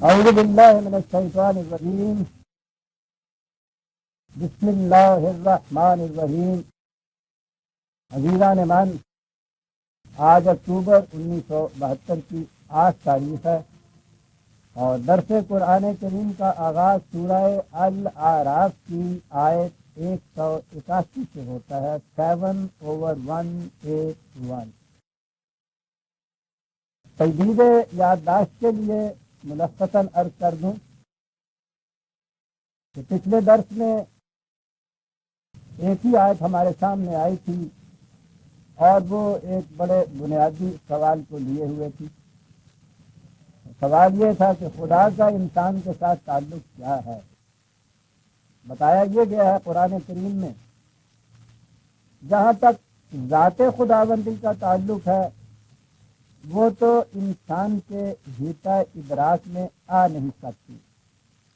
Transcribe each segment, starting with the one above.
اعوذ باللہ من الشیطان الرجیم بسم اللہ الرحمن الرحیم۔ عزیزان من، آج اکتوبر 1972 کی 8 تاریخ ہے اور درس قرآن کریم کا آغاز سورہ الاعراف کی آیت 181 سے ہوتا ہے، 7/181۔ تجدید یادداشت کے لیے ملخصاً عرض کر دوں کہ پچھلے درس میں ایک ہی آیت ہمارے سامنے آئی تھی اور وہ ایک بڑے بنیادی سوال کو لیے ہوئے تھی۔ سوال یہ تھا کہ خدا کا انسان کے ساتھ تعلق کیا ہے۔ بتایا یہ گیا ہے قرآن کریم میں، جہاں تک ذات خداوندی کا تعلق ہے وہ تو انسان کے حیطۂ ادراک میں آ نہیں سکتی۔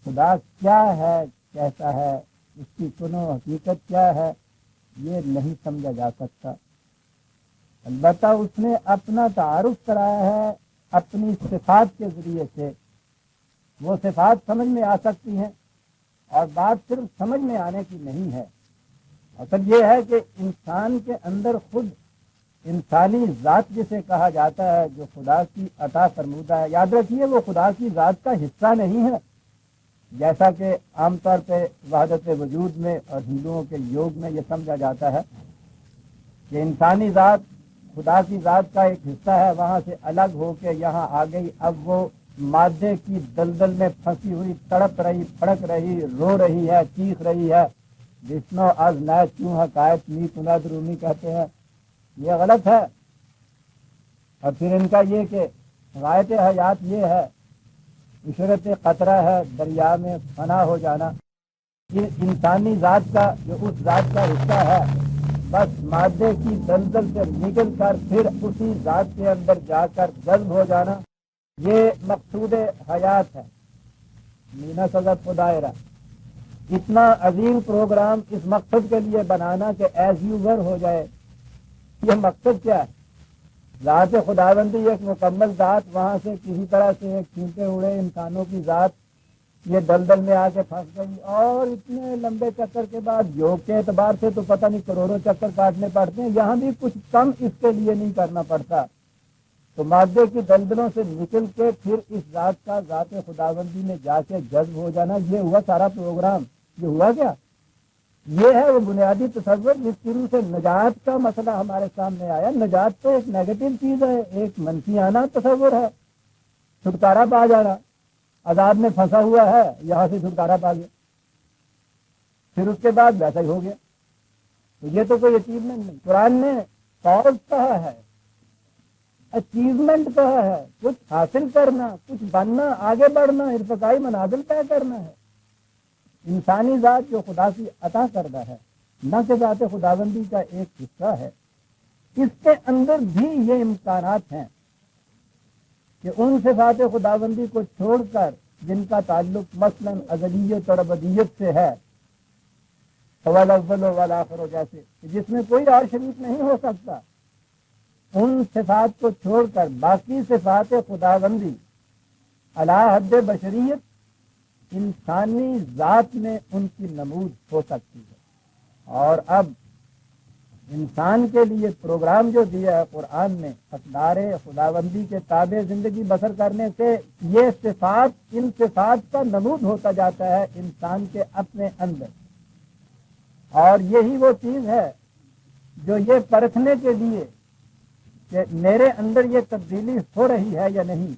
خدا کیا ہے، کیسا ہے، اس کی کنو حقیقت کیا ہے، یہ نہیں سمجھا جا سکتا۔ البتہ اس نے اپنا تعارف کرایا ہے اپنی صفات کے ذریعے سے۔ وہ صفات سمجھ میں آ سکتی ہیں اور بات صرف سمجھ میں آنے کی نہیں ہے، اصل یہ ہے کہ انسان کے اندر خود انسانی ذات جسے کہا جاتا ہے، جو خدا کی عطا فرمودہ ہے، یاد رکھیے وہ خدا کی ذات کا حصہ نہیں ہے، جیسا کہ عام طور پہ وحدت وجود میں اور ہندوؤں کے یوگ میں یہ سمجھا جاتا ہے کہ انسانی ذات خدا کی ذات کا ایک حصہ ہے، وہاں سے الگ ہو کے یہاں آ گئی، اب وہ مادے کی دلدل میں پھنسی ہوئی تڑپ رہی، پھڑک رہی، رو رہی ہے، چیخ رہی ہے۔ وشنو از نئے کیوں حکایت می کند رومی کہتے ہیں، یہ غلط ہے۔ اور پھر ان کا یہ کہ غایت حیات یہ ہے، عشرت قطرہ ہے دریا میں فنا ہو جانا۔ یہ انسانی ذات کا جو اس ذات کا حصہ ہے، بس مادے کی دلدل سے نکل کر پھر اسی ذات کے اندر جا کر جذب ہو جانا، یہ مقصود حیات ہے۔ مینا سزت کو دائرہ اتنا عظیم پروگرام اس مقصد کے لیے بنانا کہ ایز یوزر ہو جائے، یہ مقصد کیا ہے؟ ذات خداوندی ایک مکمل ذات، وہاں سے کسی طرح سے ایک چھینٹے اڑے انسانوں کی ذات یہ دلدل میں آ کے پھنس گئی، اور اتنے لمبے چکر کے بعد یوگ کے اعتبار سے تو پتہ نہیں کروڑوں چکر کاٹنے پڑتے ہیں، یہاں بھی کچھ کم اس کے لیے نہیں کرنا پڑتا۔ تو مادے کی دلدلوں سے نکل کے پھر اس ذات کا ذات خداوندی میں جا کے جذب ہو جانا، یہ ہوا سارا پروگرام۔ یہ ہوا کیا؟ یہ ہے وہ بنیادی تصور جس شروع سے نجات کا مسئلہ ہمارے سامنے آیا۔ نجات تو ایک نیگیٹو چیز ہے، ایک منفیانہ تصور ہے، چھٹکارا پا جانا۔ عذاب میں پھنسا ہوا ہے، یہاں سے چھٹکارا پا گیا، پھر اس کے بعد ویسا ہی ہو گیا۔ تو یہ تو کوئی اچیومنٹ نہیں، قرآن نے کاز کہا ہے، اچیومنٹ کہا ہے، کچھ حاصل کرنا، کچھ بننا، آگے بڑھنا، ارتقائی منازل طے کرنا ہے۔ انسانی ذات جو خدا کی عطا کردہ ہے، نہ کہ ذات خداوندی کا ایک حصہ ہے، اس کے اندر بھی یہ امکانات ہیں کہ ان صفات خداوندی کو چھوڑ کر جن کا تعلق مثلاً ازلیت اور ابدیت سے ہے، اول اول والآخر جیسے، جس میں کوئی اور شریک نہیں ہو سکتا، ان صفات کو چھوڑ کر باقی صفات خداوندی علی حد بشریت انسانی ذات میں ان کی نمود ہو سکتی ہے۔ اور اب انسان کے لیے پروگرام جو دیا ہے قرآن نے اقدار خداوندی کے تابع زندگی بسر کرنے سے، یہ صفات ان صفات کا نمود ہوتا جاتا ہے انسان کے اپنے اندر۔ اور یہی وہ چیز ہے جو یہ پرکھنے کے لیے کہ میرے اندر یہ تبدیلی ہو رہی ہے یا نہیں،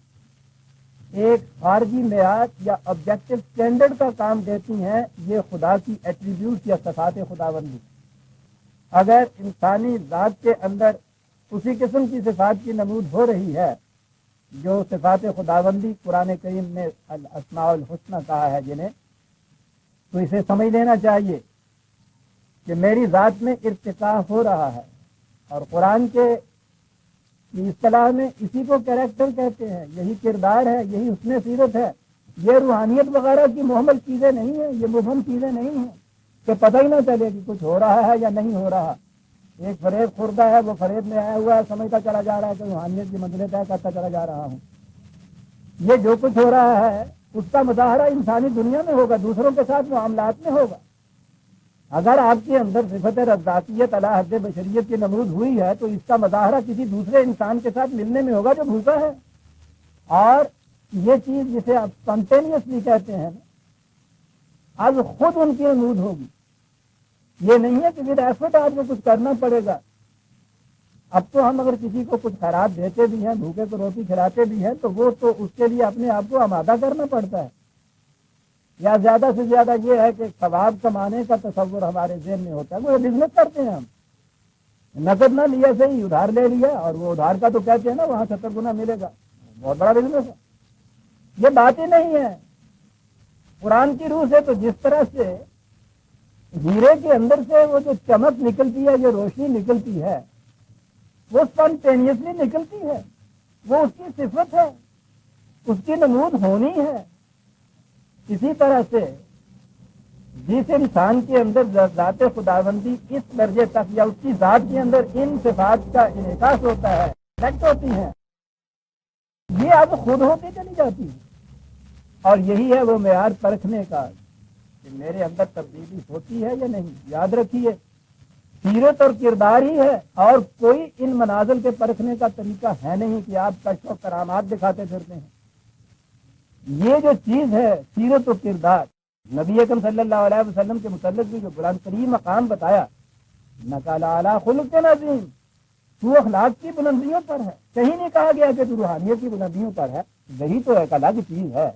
ایک خارجی معیار یا آبجیکٹو اسٹینڈرڈ کا کام دیتی ہیں، یہ خدا کی ایٹریبیوٹ یا صفات خداوندی۔ اگر انسانی ذات کے اندر اسی قسم کی صفات کی نمود ہو رہی ہے جو صفات خداوندی قرآن کریم نے الاسماء الحسنی کہا ہے جنہیں، تو اسے سمجھ لینا چاہیے کہ میری ذات میں ارتقاء ہو رہا ہے۔ اور قرآن کے اصطلاح میں اسی کو کیریکٹر کہتے ہیں، یہی کردار ہے، یہی حسن سیرت ہے۔ یہ روحانیت وغیرہ کی محمل چیزیں نہیں ہیں، یہ مبہم چیزیں نہیں ہیں کہ پتہ ہی نہ چلے کہ کچھ ہو رہا ہے یا نہیں ہو رہا۔ ایک فریب خوردہ ہے، وہ فریب میں آیا ہوا ہے، سمجھتا چلا جا رہا ہے کہ روحانیت کی منزلیں طے کرتا چلا جا رہا ہوں۔ یہ جو کچھ ہو رہا ہے اس کا مظاہرہ انسانی دنیا میں ہوگا، دوسروں کے ساتھ معاملات میں ہوگا۔ اگر آپ کے اندر صفت رزاقیت علی حد بشریت کی نمود ہوئی ہے تو اس کا مظاہرہ کسی دوسرے انسان کے ساتھ ملنے میں ہوگا جو بھوکا ہے، اور یہ چیز جسے آپ اسپونٹینیسلی کہتے ہیں از خود ان کی نمود ہوگی۔ یہ نہیں ہے کہ ود ایفرٹ آپ کو کچھ کرنا پڑے گا۔ اب تو ہم اگر کسی کو کچھ خیرات دیتے بھی ہیں، بھوکے کو روٹی کھلاتے بھی ہیں، تو وہ تو اس کے لیے اپنے آپ کو آمادہ کرنا پڑتا ہے، یا زیادہ سے زیادہ یہ ہے کہ ثواب کمانے کا تصور ہمارے ذہن میں ہوتا ہے۔ وہ بزنس کرتے ہیں، ہم نقد نہ لیا صحیح، ادھار لے لیا، اور وہ ادھار کا تو کہتے ہیں نا وہاں 70 گنا ملے گا، بہت بڑا بزنس ہے۔ یہ بات ہی نہیں ہے قرآن کی روح سے۔ تو جس طرح سے ہیرے کے اندر سے وہ جو چمک نکلتی ہے، جو روشنی نکلتی ہے، وہ اسپونٹینیسلی نکلتی ہے، وہ اس کی صفت ہے، اس کی نمود ہونی ہے۔ اسی طرح سے جس انسان کے اندر ذات خداوندی اس درجے تک یا اس کی ذات کے اندر ان صفات کا انعکاس ہوتا ہے، ریفلیکٹ ہوتی ہیں، یہ اب خود ہوتی چلی جاتی ہے۔ اور یہی ہے وہ معیار پرکھنے کا کہ میرے اندر تبدیلی ہوتی ہے یا نہیں۔ یاد رکھیے سیرت اور کردار ہی ہے، اور کوئی ان منازل کے پرکھنے کا طریقہ ہے نہیں کہ آپ کشف و کرامات دکھاتے پھرتے ہیں۔ یہ جو چیز ہے سیرت و کردار، نبی اکرم صلی اللہ علیہ وسلم کے متعلق بھی جو بلند ترین مقام بتایا، نقال اعلیٰ خلق عظیم، تو اخلاق کی بلندیوں پر ہے۔ کہیں نہیں کہا گیا کہ تو روحانیت کی بلندیوں پر ہے، وہی تو ایک الگ چیز ہے۔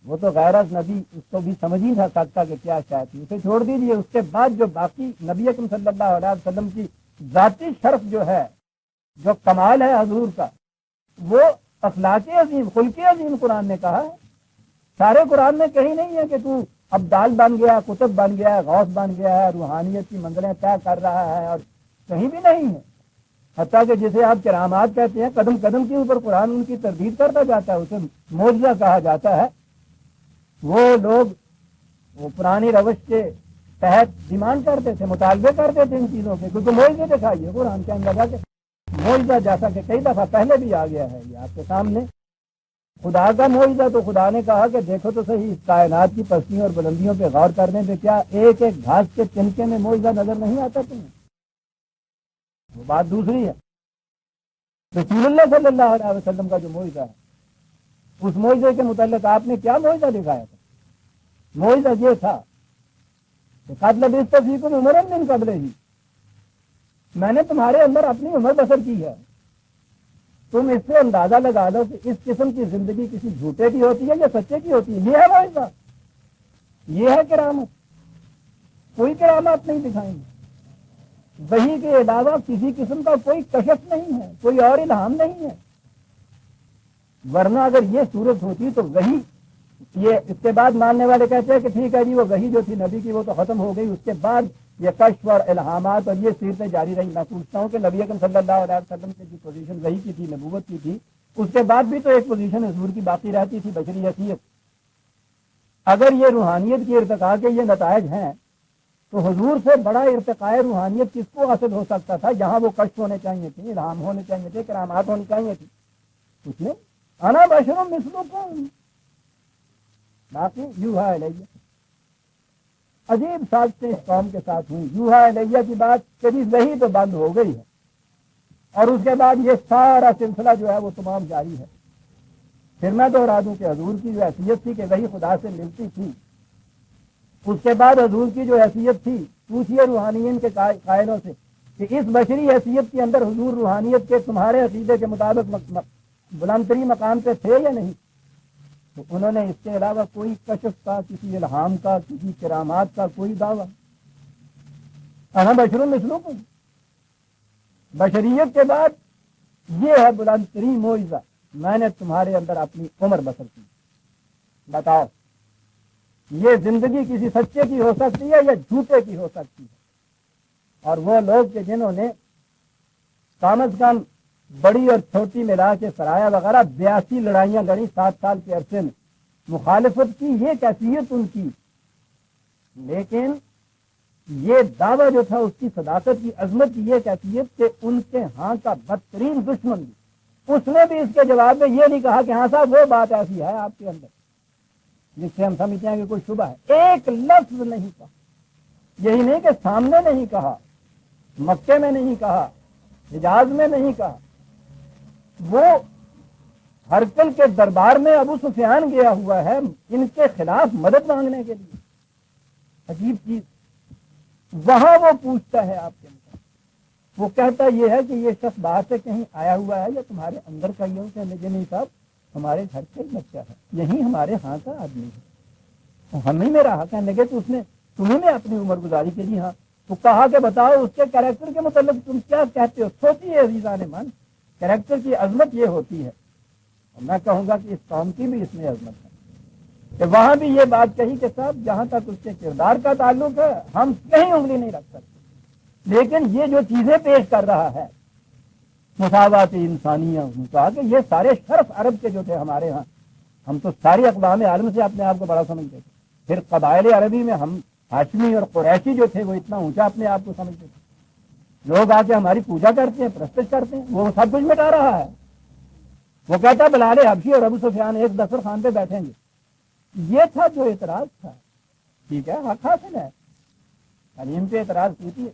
وہ تو غیر نبی اس کو بھی سمجھ ہی نہ سکتا کہ کیا چاہتی، اسے چھوڑ دیجیے۔ اس کے بعد جو باقی نبی اکرم صلی اللہ علیہ وسلم کی ذاتی شرف جو ہے، جو کمال ہے حضور کا، وہ اخلاق عظیم، خلق عظیم قرآن نے کہا ہے۔ سارے قرآن میں کہیں نہیں ہے کہ تو ابدال بن گیا، کتب بن گیا، غوث بن گیا ہے، روحانیت کی منزلیں طے کر رہا ہے، اور کہیں بھی نہیں ہے۔ حتیٰ کہ جسے آپ کرامات کہتے ہیں، قدم قدم کے اوپر قرآن ان کی تردید کرتا جاتا ہے، اسے معجزہ کہا جاتا ہے۔ وہ لوگ وہ پرانی روش کے تحت ڈیمانڈ کرتے تھے، مطالبے کرتے تھے ان چیزوں کے، کیونکہ معجزے دکھائیے قرآن کے اندر جا کے۔ معجزہ جیسا کہ کئی دفعہ پہلے بھی آ گیا ہے یہ آپ کے سامنے، خدا کا معجزہ، تو خدا نے کہا کہ دیکھو تو صحیح اس کائنات کی پستیوں اور بلندیوں پہ غور کرنے پہ کیا ایک ایک گھاس کے تنکے میں معجزہ نظر نہیں آتا تمہیں؟ وہ بات دوسری ہے۔ رسول اللہ صلی اللہ علیہ وسلم کا جو معجزہ ہے، اس معجزے کے متعلق آپ نے کیا معجزہ دکھایا تھا؟ معجزہ یہ تھا کہ قد لبثت فیکم عمرا من قبلہ، میں نے تمہارے اندر اپنی عمر بسر کی ہے۔ تم اس سے اندازہ لگا لو کہ اس قسم کی زندگی کسی جھوٹے کی ہوتی ہے یا سچے کی ہوتی ہے۔ یہ ہے معجزہ، یہ ہے کرامت۔ کوئی کرامات نہیں دکھائیں گے، وحی کے علاوہ کسی قسم کا کوئی کشف نہیں ہے، کوئی اور الہام نہیں ہے۔ ورنہ اگر یہ صورت ہوتی تو وحی، یہ اس کے بعد ماننے والے کہتے ہیں کہ ٹھیک ہے جی وہ وحی جو تھی نبی کی وہ تو ختم ہو گئی، اس کے بعد یہ کشف اور الہامات اور یہ سیرتیں جاری رہی۔ میں پوچھتا ہوں کہ نبی اکرم صلی اللہ علیہ وسلم کی جو پوزیشن وحی کی تھی، نبوت کی تھی، اس کے بعد بھی تو ایک پوزیشن حضور کی باقی رہتی تھی، بشری حیثیت۔ اگر یہ روحانیت کی ارتقاء کے یہ نتائج ہیں تو حضور سے بڑا ارتقاء روحانیت کس کو حاصل ہو سکتا تھا؟ جہاں وہ کشف ہونے چاہیے تھے، الہام ہونے چاہیے تھے، کرامات ہونی چاہیے تھی، کچھ نہیں۔ انا بشر مثلکم، باقی یوحا الیہ۔ عجیب سازشیں اس قوم کے ساتھ ہوئی۔ یوحا الیہ کی بات کبھی وہی تو بند ہو گئی ہے، اور اس کے بعد یہ سارا سلسلہ جو ہے وہ تمام جاری ہے۔ پھر میں دوہرا دوں کہ حضور کی جو حیثیت تھی کہ وہی خدا سے ملتی تھی، اس کے بعد حضور کی جو حیثیت تھی، پوچھیے روحانیین کے قائلوں سے کہ اس بشری حیثیت کے اندر حضور روحانیت کے تمہارے عقیدے کے مطابق بلند ترین مقام پہ تھے یا نہیں؟ تو انہوں نے اس کے علاوہ کوئی کشف کا، کسی الہام کا، کسی کرامات کا کوئی دعویٰ۔ انا بشر مثلکم، بشریت کے بعد یہ ہے بلند ترین معجزہ، میں نے تمہارے اندر اپنی عمر بسر کی۔ بتاؤ یہ زندگی کسی سچے کی ہو سکتی ہے یا جھوٹے کی ہو سکتی ہے؟ اور وہ لوگ کہ جنہوں نے کم از کم بڑی اور چھوٹی ملا کے سرایا وغیرہ 82 لڑائیاں لڑی 7 سال کے عرصے میں، مخالفت کی یہ کیفیت ان کی، لیکن یہ دعویٰ جو تھا اس کی صداقت کی، عظمت کی یہ کیفیت کہ ان کے ہاں کا بدترین دشمن بھی، اس نے بھی اس کے جواب میں یہ نہیں کہا کہ ہاں صاحب وہ بات ایسی ہے آپ کے اندر، جس سے ہم سمجھتے ہیں کہ کوئی شبہ ہے، ایک لفظ نہیں کہا. یہی نہیں کہ سامنے نہیں کہا، مکے میں نہیں کہا، حجاز میں نہیں کہا، وہ ہرقل کے دربار میں ابو سفیان گیا ہوا ہے ان کے خلاف مدد مانگنے کے لیے. عجیب چیز، وہاں وہ پوچھتا ہے آپ کے مطابق، وہ کہتا یہ ہے کہ یہ شخص باہر سے کہیں آیا ہوا ہے یا تمہارے اندر کا یہ کہ نہیں صاحب ہمارے گھر سے بچہ ہے، یہی ہمارے ہاں کا آدمی ہے، ہم ہی میں رہا. کہنے لگے تو اس نے تمہیں میں اپنی عمر گزاری کے لیے. ہاں تو کہا کہ بتاؤ اس کے کریکٹر کے متعلق تم کیا کہتے ہو. سوچیے عزیزان من، کریکٹر کی عظمت یہ ہوتی ہے، اور میں کہوں گا کہ اس قوم کی بھی اس میں عظمت ہے کہ وہاں بھی یہ بات کہی کہ صاحب جہاں تک اس کے کردار کا تعلق ہے ہم کہیں انگلی نہیں رکھ سکتے، لیکن یہ جو چیزیں پیش کر رہا ہے مساوات انسانیہ، کہا کہ یہ سارے شرف عرب کے جو تھے ہمارے ہاں، ہم تو ساری اقوام عالم سے اپنے آپ کو بڑا سمجھتے تھے. پھر قبائل عربی میں ہم ہاشمی اور قریشی جو تھے وہ اتنا اونچا اپنے آپ کو سمجھتے تھے. لوگ آ کے ہماری پوجا کرتے ہیں، پرستش کرتے ہیں، وہ سب کچھ مٹا رہا ہے. وہ کہتا ہے بلال حبشی اور ابو سفیان ایک دسترخوان پہ بیٹھیں گے. یہ تھا جو اعتراض تھا. ٹھیک ہے، حق حاصل ہے، تعلیم پہ اعتراض کیجیے،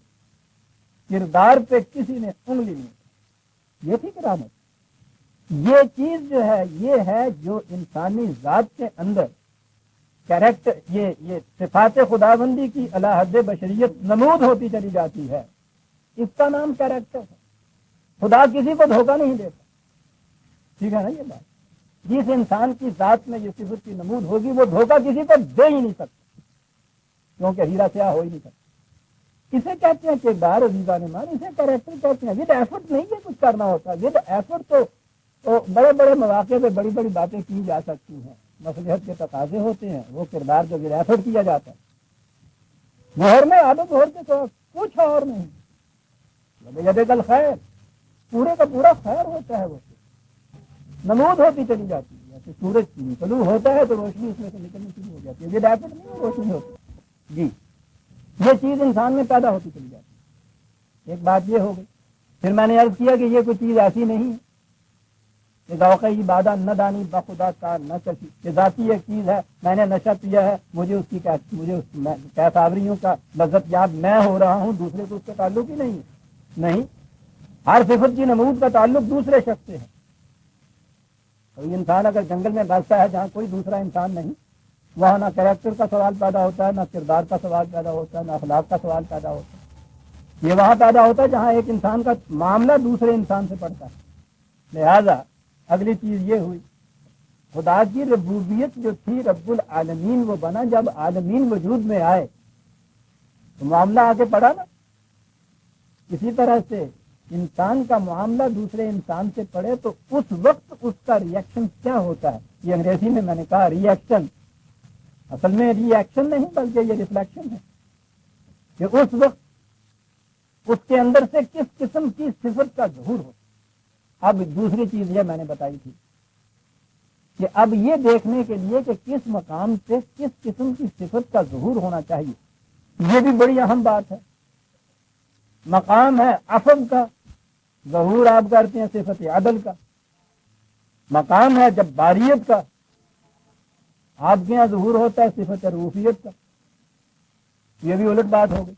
کردار پہ کسی نے انگلی نہیں. یہ تھی کرامت. یہ چیز جو ہے یہ ہے جو انسانی ذات کے اندر کیریکٹر، یہ صفات خداوندی کی اعلی حد بشریت نمود ہوتی چلی جاتی ہے. اس کا نام کیریکٹر ہے. خدا کسی کو دھوکہ نہیں دیتا. ٹھیک ہے نا یہ بات. جس انسان کی ذات میں یہ صفت کی نمود ہوگی وہ دھوکہ کسی کو دے ہی نہیں سکتا، کیونکہ ہیرا سیاہ ہو ہی نہیں سکتا. اسے کہتے ہیں کردار عزیزان مان، اسے کیریکٹر کہتے ہیں. ود ایفرٹ نہیں یہ کچھ کرنا ہوتا. ود ایفرٹ تو بڑے بڑے مواقع پہ بڑی بڑی باتیں کی جا سکتی ہیں، مصلحت کے تقاضے ہوتے ہیں. وہ کردار جو ود ایفرٹ کیا جاتا ہے، مہر میں عادت ہو کے تو کچھ اور نہیں. کل خیر پورے کا پورا خیر ہوتا ہے، وہ نمود ہوتی چلی جاتی ہے. جیسے سورج طلوع ہوتا ہے تو روشنی اس میں سے نکلنی شروع ہو جاتی ہے. ود ایفرٹ نہیں روشنی ہوتی. جی یہ چیز انسان میں پیدا ہوتی چلی جاتی ہے. ایک بات یہ ہو گئی. پھر میں نے عرض کیا کہ یہ کوئی چیز ایسی نہیں کہ ذوقی بادہ نہ دانی بخدا کا نہ کسی، کہ ذاتی ایک چیز ہے، میں نے نشہ پیا ہے، مجھے اس کی کیساوریوں کا لذت یاب میں ہو رہا ہوں، دوسرے کو اس کا تعلق ہی نہیں. ہر صفت کی نمود کا تعلق دوسرے شخص سے ہے. کوئی انسان اگر جنگل میں بستا ہے جہاں کوئی دوسرا انسان نہیں، وہاں نہ کریکٹر کا سوال پیدا ہوتا ہے، نہ کردار کا سوال پیدا ہوتا ہے، نہ اخلاق کا سوال پیدا ہوتا ہے. یہ وہاں پیدا ہوتا ہے جہاں ایک انسان کا معاملہ دوسرے انسان سے پڑتا ہے. لہذا اگلی چیز یہ ہوئی، خدا کی ربوبیت جو تھی، رب العالمین وہ بنا. جب عالمین وجود میں آئے تو معاملہ آگے پڑا نا. اسی طرح سے انسان کا معاملہ دوسرے انسان سے پڑے تو اس وقت اس کا ری ایکشن کیا ہوتا ہے. یہ انگریزی میں نے کہا ری ایکشن، اصل میں ری ایکشن نہیں بلکہ یہ ریفلیکشن ہے کہ اس وقت اس کے اندر سے کس قسم کی صفت کا ظہور ہو. اب دوسری چیز یہ میں نے بتائی تھی کہ اب یہ دیکھنے کے لیے کہ کس مقام سے کس قسم کی صفت کا ظہور ہونا چاہیے، یہ بھی بڑی اہم بات ہے. مقام ہے عفو کا، ظہور آپ کرتے ہیں صفت عدل کا. مقام ہے جباریت کا، آپ کے یہاں ظہور ہوتا ہے صفت رؤوفیت کا. یہ بھی الٹ بات ہو گئی.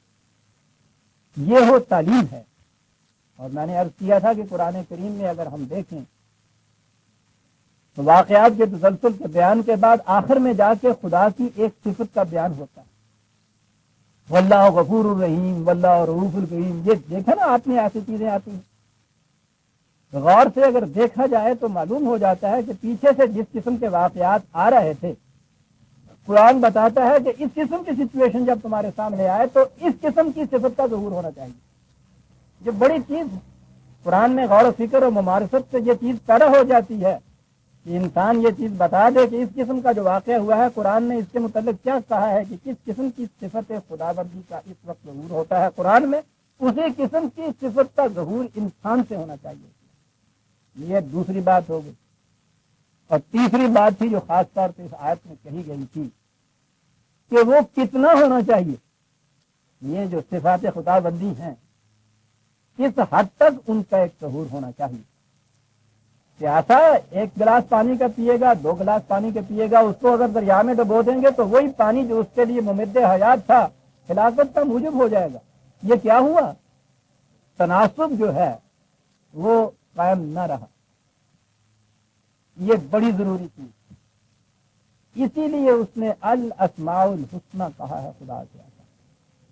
یہ ہو تعلیم ہے. اور میں نے عرض کیا تھا کہ قرآن کریم میں اگر ہم دیکھیں تو واقعات کے تسلسل کے بیان کے بعد آخر میں جا کے خدا کی ایک صفت کا بیان ہوتا ہے، واللہ غفور الرحیم، واللہ رؤوف الکریم. یہ دیکھا نا آپ نے ایسی چیزیں آتی ہیں. غور سے اگر دیکھا جائے تو معلوم ہو جاتا ہے کہ پیچھے سے جس قسم کے واقعات آ رہے تھے، قرآن بتاتا ہے کہ اس قسم کی سچویشن جب تمہارے سامنے آئے تو اس قسم کی صفت کا ظہور ہونا چاہیے. یہ بڑی چیز قرآن میں غور و فکر اور ممارست سے یہ چیز پیدا ہو جاتی ہے کہ انسان یہ چیز بتا دے کہ اس قسم کا جو واقعہ ہوا ہے قرآن نے اس کے متعلق کیا کہا ہے کہ کس قسم کی صفت خداوندی کا اس وقت ظہور ہوتا ہے قرآن میں، اسی قسم کی صفت کا ظہور انسان سے ہونا چاہیے. یہ دوسری بات ہو گئی. اور تیسری بات تھی جو خاص طور پہ اس آیت میں کہی گئی تھی کہ وہ کتنا ہونا چاہیے. یہ جو صفات خداوندی ہیں کس حد تک ان کا ایک ظہور ہونا چاہیے. پیاسا ایک گلاس پانی کا پیے گا، 2 گلاس پانی کے پیے گا، اس کو اگر دریا میں ڈبو دیں گے تو وہی پانی جو اس کے لیے ممد حیات تھا، ہلاکت کا موجب ہو جائے گا۔ یہ کیا ہوا؟ تناسب جو ہے وہ قائم نہ رہا۔ یہ بڑی ضروری چیز، اسی لیے اس نے الاسماء الحسنی کہا ہے خدا سے۔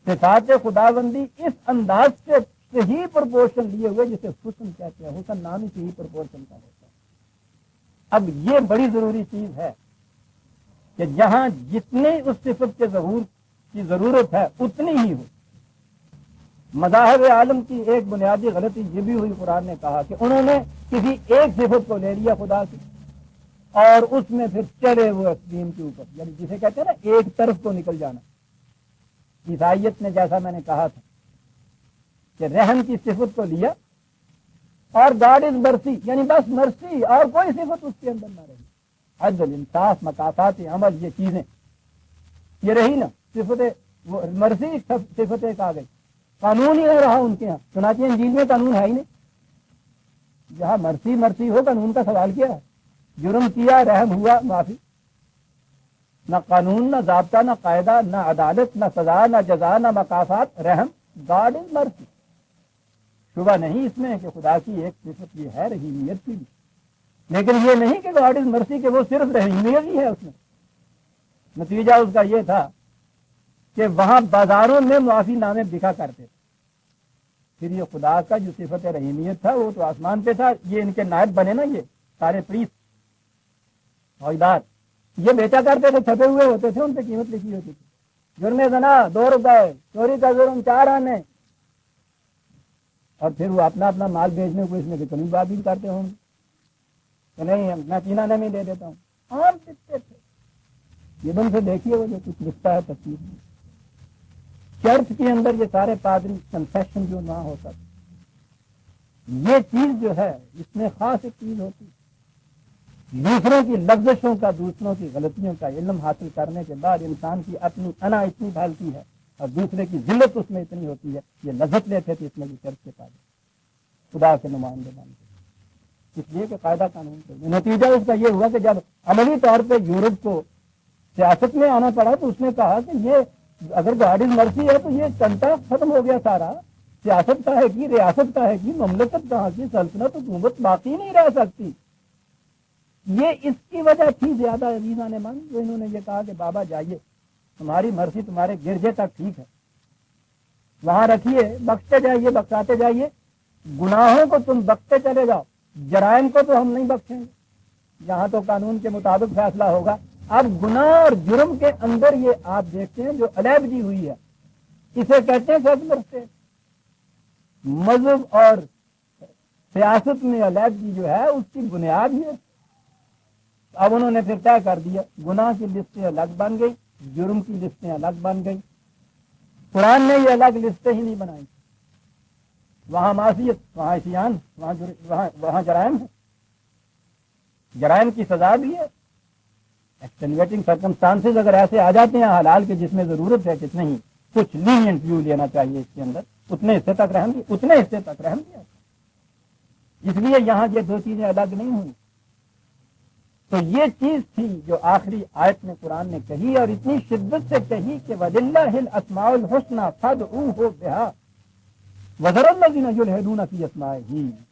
صفات خداوندی اس انداز سے صحیح پرپورشن لیے ہوئے جسے حسن کہتے ہیں، حسن نام ہی صحیح پرپورشن کا ہوتا ہے۔ اب یہ بڑی ضروری چیز ہے کہ جہاں جتنی اس صفت کے ظہور کی ضرورت ہے اتنی ہی ہو۔ مذاہب عالم کی ایک بنیادی غلطی یہ بھی ہوئی، قرآن نے کہا کہ انہوں نے کسی ایک صفت کو لے لیا خدا سے اور اس میں پھر چلے وہ ایکسٹریم کے اوپر، یعنی جسے کہتے ہیں نا ایک طرف کو نکل جانا۔ عیسائیت نے جیسا میں نے کہا تھا کہ رحم کی صفت کو لیا اور گاڈ از مرسی، یعنی بس مرسی اور کوئی صفت اس کے اندر نہ رہی۔ عدل، انصاف، مکافات عمل، یہ چیزیں یہ رہی نا، صفت مرسی صفت ایک آ گئی، قانون ہی نہ رہا ان کے یہاں۔ چنانچہ انجیل میں قانون ہے ہی نہیں، جہاں مرسی مرسی ہو قانون کا سوال کیا ہے؟ جرم کیا، رحم ہوا، معافی۔ نہ قانون، نہ ضابطہ، نہ قاعدہ، نہ عدالت، نہ سزا، نہ جزا، نہ مکافات، رحم، گاڈ از مرسی۔ شبہ نہیں اس میں کہ خدا کی ایک صفت یہ ہے رحیمیت کی بھی، لیکن یہ نہیں کہ گاڈ از مرسی کہ وہ صرف رحیمیت ہی ہے اس میں۔ نتیجہ اس کا یہ تھا کہ وہاں بازاروں میں معافی نامے بکا کرتے تھے۔ پھر یہ خدا کا جو صفت رحیمیت تھا وہ تو آسمان پہ تھا، یہ ان کے نائب بنے نا، یہ سارے پریست فوجدار، یہ بیچا کرتے تھے، چھپے ہوئے ہوتے تھے، ان پہ قیمت لکھی ہوتی تھی۔ جرم زنا 2 روپے، چوری کا جرم 4 آنے، اور پھر وہ اپنا اپنا مال بیچنے کو اس میں کتنی بابی کرتے ہوں گے کہ نہیں میں 3 آنے میں دے دیتا ہوں۔ عام لکھتے تھے، یہ بن سے دیکھیے وہ جو کچھ لکھتا ہے تفسیر میں۔ چرچ کے اندر یہ سارے پادری کنفیشن جو نہ ہوتا، یہ چیز جو ہے اس میں خاص ایک چیز ہوتی ہے، دوسروں کی لفظشوں کا، دوسروں کی غلطیوں کا علم حاصل کرنے کے بعد انسان کی اپنی انا اتنی پھیلتی ہے اور دوسرے کی ذلت اس میں اتنی ہوتی ہے۔ یہ لذت لیتے تھے اس میں بھی چرچ کے پاس خدا کے نمائندے بنتے، اس لیے کہ قاعدہ قانون کے نتیجہ اس کا یہ ہوا کہ جب عملی طور پہ یورپ کو سیاست میں آنا پڑا تو اس نے کہا کہ یہ اگر گاڈ از مرسی ہے تو یہ چنتا ختم ہو گیا سارا، سیاست کا ہے کی، ریاست کا ہے کی، مملکت کہاں کی، سلطنت حکومت باقی نہیں رہ سکتی۔ یہ اس کی وجہ تھی زیادہ عزیزان من جو انہوں نے یہ کہا کہ بابا جائیے، تمہاری مرضی تمہارے گرجے تک ٹھیک ہے، وہاں رکھیے، بخشتے جائیے، بخشاتے جائیے، گناہوں کو تم بخشتے چلے جاؤ، جرائم کو تو ہم نہیں بخشیں گے، یہاں تو قانون کے مطابق فیصلہ ہوگا۔ اب گناہ اور جرم کے اندر یہ آپ دیکھتے ہیں جو علیحدگی ہوئی ہے، اسے کہتے ہیں سیکولر اسٹیٹ۔ مذہب اور سیاست میں علیحدگی جو ہے اس کی بنیاد ہی ہے۔ اب انہوں نے پھر طے کر دیا، گناہ کی لسٹیں الگ بن گئی، جرم کی لسٹیں الگ بن گئی۔ قرآن نے یہ الگ لسٹیں ہی نہیں بنائی، وہاں معصیت، وہاں عصیان، وہاں جرائم ہے، جرائم کی سزا بھی ہے۔ ایکسٹینویٹنگ سرکمسٹانسز اگر ایسے آ جاتے ہیں حلال کے جس میں ضرورت ہے کتنے ہی کچھ لینینٹ ویو لینا چاہیے اس کے اندر، اتنے حصے تک رحم دیا، اتنے حصے تک رحم دیا۔ اس لیے یہاں یہ 2 چیزیں الگ نہیں ہوئی۔ تو یہ چیز تھی جو آخری آیت میں قرآن نے کہی، اور اتنی شدت سے کہی کہ وَلِلَّهِ الْأَسْمَاءُ الْحُسْنَى فَادْعُوهُ بِهَا وَذَرُوا الَّذِينَ يُلْحِدُونَ فِي أَسْمَائِهِ۔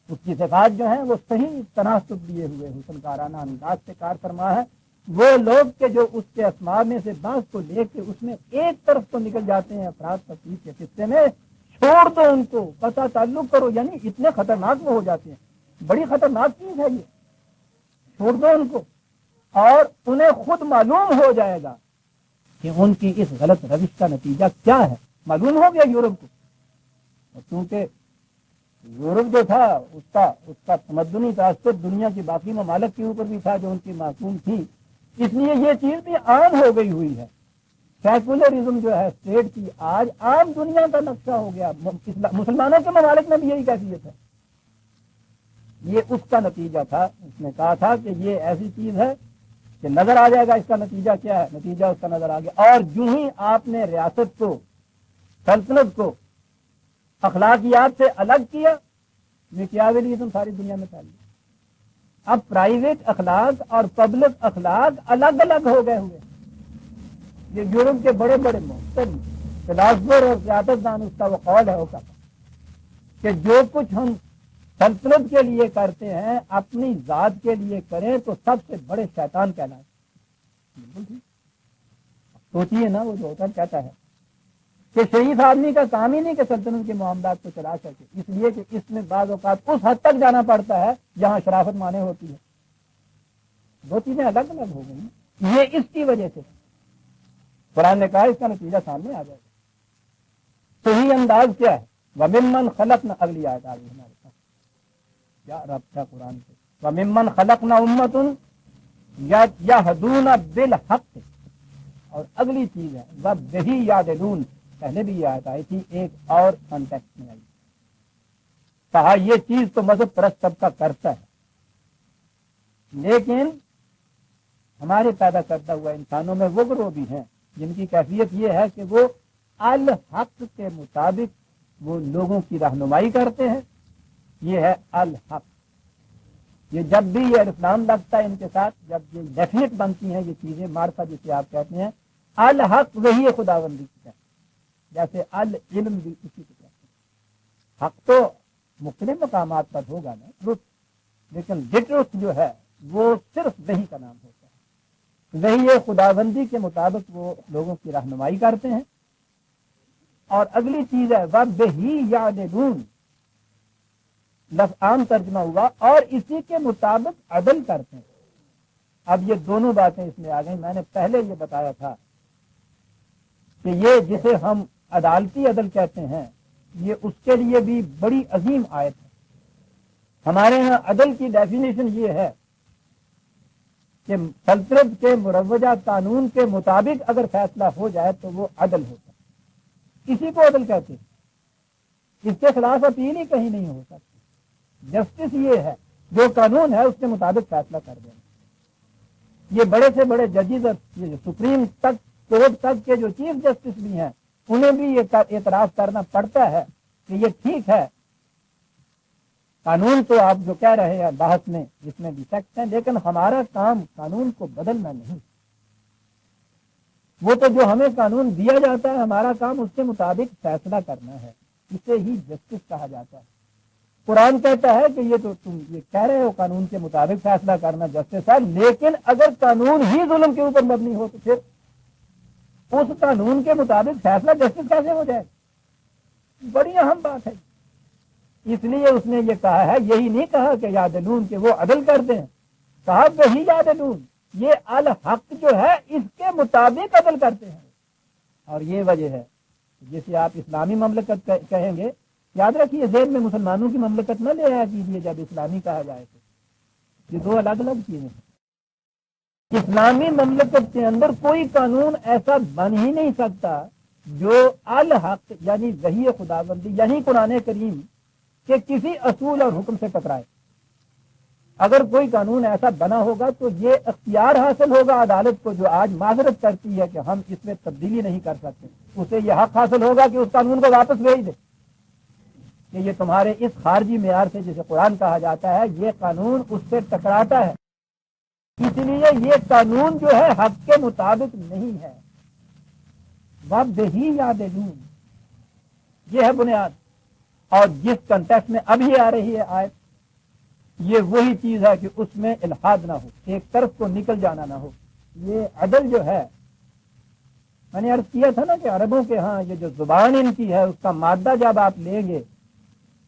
اس کی صفات جو ہیں وہ صحیح تناسب لیے ہوئے حسن کارانہ انداز سے کار فرما ہے۔ وہ لوگ کہ جو اس کے اسماء میں سے بعض کو لے کے اس میں ایک طرف تو نکل جاتے ہیں افراد تفصیل کے قصے میں، چھوڑ دو ان کو، قطع تعلق کرو، یعنی اتنے خطرناک وہ ہو جاتے ہیں، بڑی خطرناک چیز ہے یہ، چھوڑ دو ان کو، اور انہیں خود معلوم ہو جائے گا کہ ان کی اس غلط روش کا نتیجہ کیا ہے۔ معلوم ہو گیا یورپ کو، اور چونکہ یورپ جو تھا اس کا تمدنی تاثر دنیا کی باقی ممالک کے اوپر بھی تھا جو ان کی معصوم تھی، اس لیے یہ چیز بھی عام ہو گئی ہوئی ہے۔ سیکولرزم جو ہے اسٹیٹ کی آج عام دنیا کا نقشہ ہو گیا، مسلمانوں کے ممالک میں بھی یہی کیفیت ہے۔ یہ اس کا نتیجہ تھا، اس نے کہا تھا کہ یہ ایسی چیز ہے کہ نظر آ جائے گا اس کا نتیجہ کیا ہے، نتیجہ اس کا نظر آ گیا۔ اور جو ہی آپ نے ریاست کو، سلطنت کو اخلاقیات سے الگ کیا، میکیاویلیزم ساری دنیا میں پھیل گیا۔ اب پرائیویٹ اخلاق اور پبلک اخلاق الگ الگ ہو گئے ہوئے. یہ یورپ کے بڑے بڑے محترم فلاسفر اور سیاستدان اس کا وہ قول ہے ہوگا کہ جو کچھ ہم سلطنت کے لیے کرتے ہیں اپنی ذات کے لیے کریں تو سب سے بڑے شیطان کہلائے. بالکل ٹھیک. سوچیے نا وہ جو ہوتا کہتا ہے کہ شریف آدمی کا کام ہی نہیں کہ سلطنت کے معاملات کو چلا سکے، اس لیے کہ اس میں بعض اوقات اس حد تک جانا پڑتا ہے جہاں شرافت مانے ہوتی ہے. دو چیزیں الگ الگ ہو گئی. یہ اس کی وجہ سے قرآن نے کہا اس کا نتیجہ سامنے آ جائے گا. صحیح انداز کیا ہے؟ وَمِمَّنْ خَلَقْنَا، اگلی آیت آ گئی ہمارے پاس. کیا رب تھا قرآن سے؟ وَمِمَّنْ خَلَقْنَا أُمَّةٌ يَهْدُونَ بِالْحَقِّ، اور اگلی چیز ہے وَبِهِ يَعْدِلُونَ. پہلے بھی یہ آیت آئی تھی ایک اور کانٹیکسٹ میں آئی. کہا یہ چیز تو مذہب پرست سب کا کرتا ہے، لیکن ہمارے پیدا کرتا ہوا انسانوں میں وہ گروہ بھی ہیں جن کی کیفیت یہ ہے کہ وہ الحق کے مطابق وہ لوگوں کی رہنمائی کرتے ہیں. یہ ہے الحق. یہ جب بھی یہ الفلام لگتا ہے ان کے ساتھ، جب یہ ڈیفینٹ بنتی ہیں یہ چیزیں معرفت جسے آپ کہتے ہیں، الحق وہی ہے خداوندی کی کہتے ہیں. جیسے العلم بھی اسی کو کہتے ہیں. حق تو مختلف مقامات پر ہوگا نا، ٹروتھ، لیکن ٹروتھ جو ہے وہ صرف وہی کا نام ہوتا ہے. وہی خداوندی کے مطابق وہ لوگوں کی رہنمائی کرتے ہیں. اور اگلی چیز ہے وَبِهِ يَعْدِلُونَ، لفظ عام ترجمہ ہوا اور اسی کے مطابق عدل کرتے ہیں. اب یہ دونوں باتیں اس میں آ گئی. میں نے پہلے یہ بتایا تھا کہ یہ جسے ہم عدالتی عدل کہتے ہیں یہ اس کے لیے بھی بڑی عظیم آیت ہے. ہمارے ہاں عدل کی ڈیفینیشن یہ ہے کہ سلطنت کے مروجہ قانون کے مطابق اگر فیصلہ ہو جائے تو وہ عدل ہوتا ہے. اسی کو عدل کہتے ہیں. اس کے خلاف اپیل ہی کہیں نہیں ہو سکتی. جسٹس یہ ہے جو قانون ہے اس کے مطابق فیصلہ کر دینا. یہ بڑے سے بڑے ججز اور یہ سپریم تک کورٹ تک کے جو چیف جسٹس بھی ہیں انہیں بھی یہ اعتراف کرنا پڑتا ہے کہ یہ ٹھیک ہے قانون تو آپ جو کہہ رہے ہیں بحث میں جس میں ڈیفیکٹ ہیں، لیکن ہمارا کام قانون کو بدلنا نہیں. وہ تو جو ہمیں قانون دیا جاتا ہے ہمارا کام اس کے مطابق فیصلہ کرنا ہے. اسے ہی جسٹس کہا جاتا ہے. قرآن کہتا ہے کہ یہ تو تم یہ کہہ رہے ہو قانون کے مطابق فیصلہ کرنا جسٹس ہے، لیکن اگر قانون ہی ظلم کے اوپر مبنی ہو تو پھر اس قانون کے مطابق فیصلہ جسٹس کیسے ہو جائے؟ بڑی اہم بات ہے. اس لیے اس نے یہ کہا ہے، یہی نہیں کہا کہ یعدلون کہ وہ عدل کرتے ہیں، کہا وہی یعدلون، یہ الحق جو ہے اس کے مطابق عدل کرتے ہیں. اور یہ وجہ ہے جسے آپ اسلامی مملکت کہیں گے، یاد رکھیے ذہن میں مسلمانوں کی مملکت نہ لے آیا کیجیے جب اسلامی کہا جائے تو. یہ دو الگ الگ چیزیں ہیں. اسلامی مملکت کے اندر کوئی قانون ایسا بن ہی نہیں سکتا جو الحق یعنی وحی خداوندی یعنی قرآن کریم کہ کسی اصول اور حکم سے ٹکرائے. اگر کوئی قانون ایسا بنا ہوگا تو یہ اختیار حاصل ہوگا عدالت کو جو آج معذرت کرتی ہے کہ ہم اس میں تبدیلی نہیں کر سکتے، اسے یہ حق حاصل ہوگا کہ اس قانون کو واپس بھیج دے کہ یہ تمہارے اس خارجی معیار سے جسے قرآن کہا جاتا ہے یہ قانون اس سے ٹکراتا ہے، اس لیے یہ قانون جو ہے حق کے مطابق نہیں ہے. وَبِهِ يَعْدِلُونَ، یہ ہے بنیاد. اور جس کنٹیکسٹ میں ابھی آ رہی ہے آیت یہ وہی چیز ہے کہ اس میں الحاد نہ ہو، ایک طرف کو نکل جانا نہ ہو. یہ عدل جو ہے میں نے عرض کیا تھا نا کہ عربوں کے ہاں یہ جو زبان ان کی ہے اس کا مادہ جب آپ لیں گے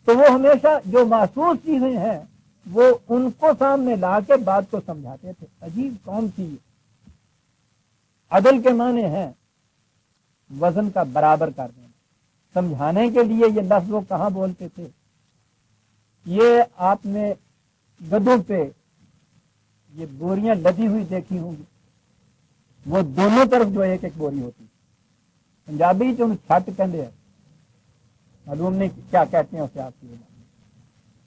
تو وہ ہمیشہ جو محسوس چیزیں ہیں وہ ان کو سامنے لا کے بات کو سمجھاتے تھے. عجیب قوم تھی. عدل کے معنی ہیں وزن کا برابر کر دینا. سمجھانے کے لیے یہ لفظ وہ کہاں بولتے تھے؟ یہ آپ نے گدھوں پہ یہ بوریاں لدی ہوئی دیکھی ہوں گی، وہ دونوں طرف جو ایک ایک بوری ہوتی. پنجابی جو چھٹ کہتے ہیں، معلوم نہیں کیا کہتے ہیں اسے آپ کی،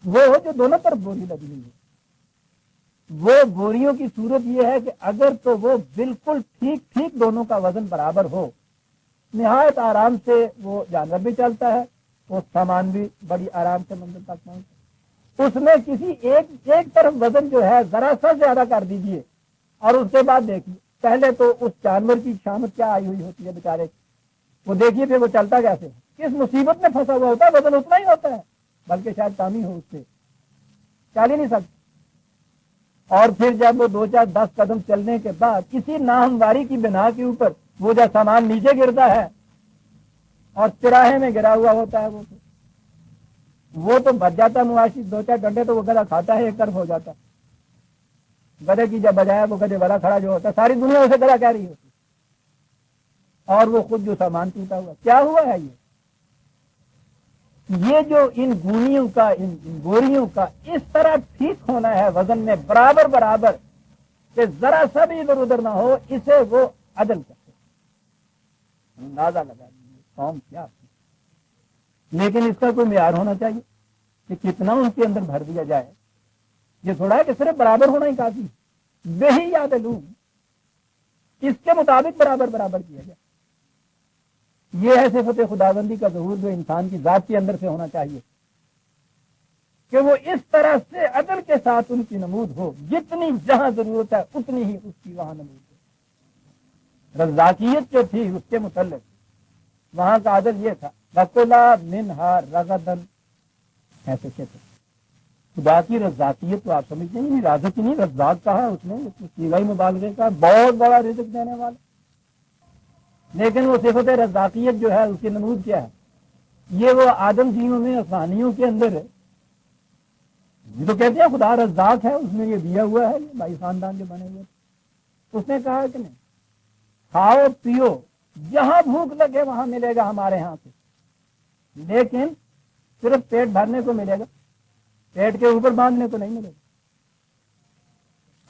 وہ جو دونوں طرف بوری لگی ہوئی ہے. وہ بوریوں کی صورت یہ ہے کہ اگر تو وہ بالکل ٹھیک ٹھیک دونوں کا وزن برابر ہو، نہایت آرام سے وہ جانور بھی چلتا ہے، وہ سامان بھی بڑی آرام سے منزل تک پہنچتا ہے. اس میں کسی ایک طرف وزن جو ہے ذرا سا زیادہ کر دیجئے اور اس کے بعد دیکھیے پہلے تو اس جانور کی شامت کیا آئی ہوئی ہوتی ہے بیچارے، وہ دیکھیے پھر وہ چلتا کیسے، کس مصیبت میں پھنسا ہوا ہوتا ہے، وزن اتنا ہی ہوتا ہے بلکہ شاید کم ہی ہو، اس سے چل ہی نہیں سکتا۔ اور پھر جب وہ 2-4-10 قدم چلنے کے بعد کسی ناہمواری کی بنا کے اوپر وہ جب سامان نیچے گرتا ہے اور چراہے میں گرا ہوا ہوتا ہے وہ تو بچ جاتا ہے مواشی، 2-4 گھنٹے تو وہ گدھا کھاتا ہے، ایک طرف ہو جاتا ہے۔ گدھے کی جب بجائے وہ گدھے والا کھڑا جو ہوتا ہے ساری دنیا اسے گدھا کہہ رہی ہوتی، اور وہ خود جو سامان ٹوٹا ہوا کیا ہوا ہے یہ جو ان گونیوں کا ان گوریوں کا اس طرح ٹھیک ہونا ہے وزن میں برابر برابر کہ ذرا سا بھی ادھر ادھر نہ ہو، اسے وہ عدل کرتے، اندازہ لگا دیجیے قوم کیا ہے۔ لیکن اس کا کوئی معیار ہونا چاہیے کہ کتنا اس کے اندر بھر دیا جائے، یہ تھوڑا ہے کہ صرف برابر ہونا ہی کافی، بہی یاد لوں اس کے مطابق برابر برابر کیا جائے۔ یہ ہے صفت خداوندی کا ظہور جو انسان کی ذات کے اندر سے ہونا چاہیے کہ وہ اس طرح سے عدل کے ساتھ ان کی نمود ہو، جتنی جہاں ضرورت ہے اتنی ہی اس کی وہاں نمود ہو۔ رزاقیت جو تھی اس کے متعلق وہاں کا عدل یہ تھا وَكُلَا مِنْهَا رَغَدًا، ایسے کہتے خدا کی رزاقیت تو آپ سمجھتے ہیں، نہیں رازق نہیں رزاق کہا اس نے، سیغہ مبالغے کا، بہت بڑا رزق دینے والا۔ لیکن وہ صفت رزاقیت جو ہے اس کی نمود کیا ہے؟ یہ وہ آدم جیوں میں آسانیوں کے اندر ہے، یہ تو کہتے ہیں خدا رزاق ہے، اس نے یہ دیا ہوا ہے، یہ بھائی خاندان جو بنے ہوئے، اس نے کہا کہ نہیں کھاؤ پیو جہاں بھوک لگے وہاں ملے گا ہمارے ہاں سے، لیکن صرف پیٹ بھرنے کو ملے گا، پیٹ کے اوپر باندھنے کو نہیں ملے گا۔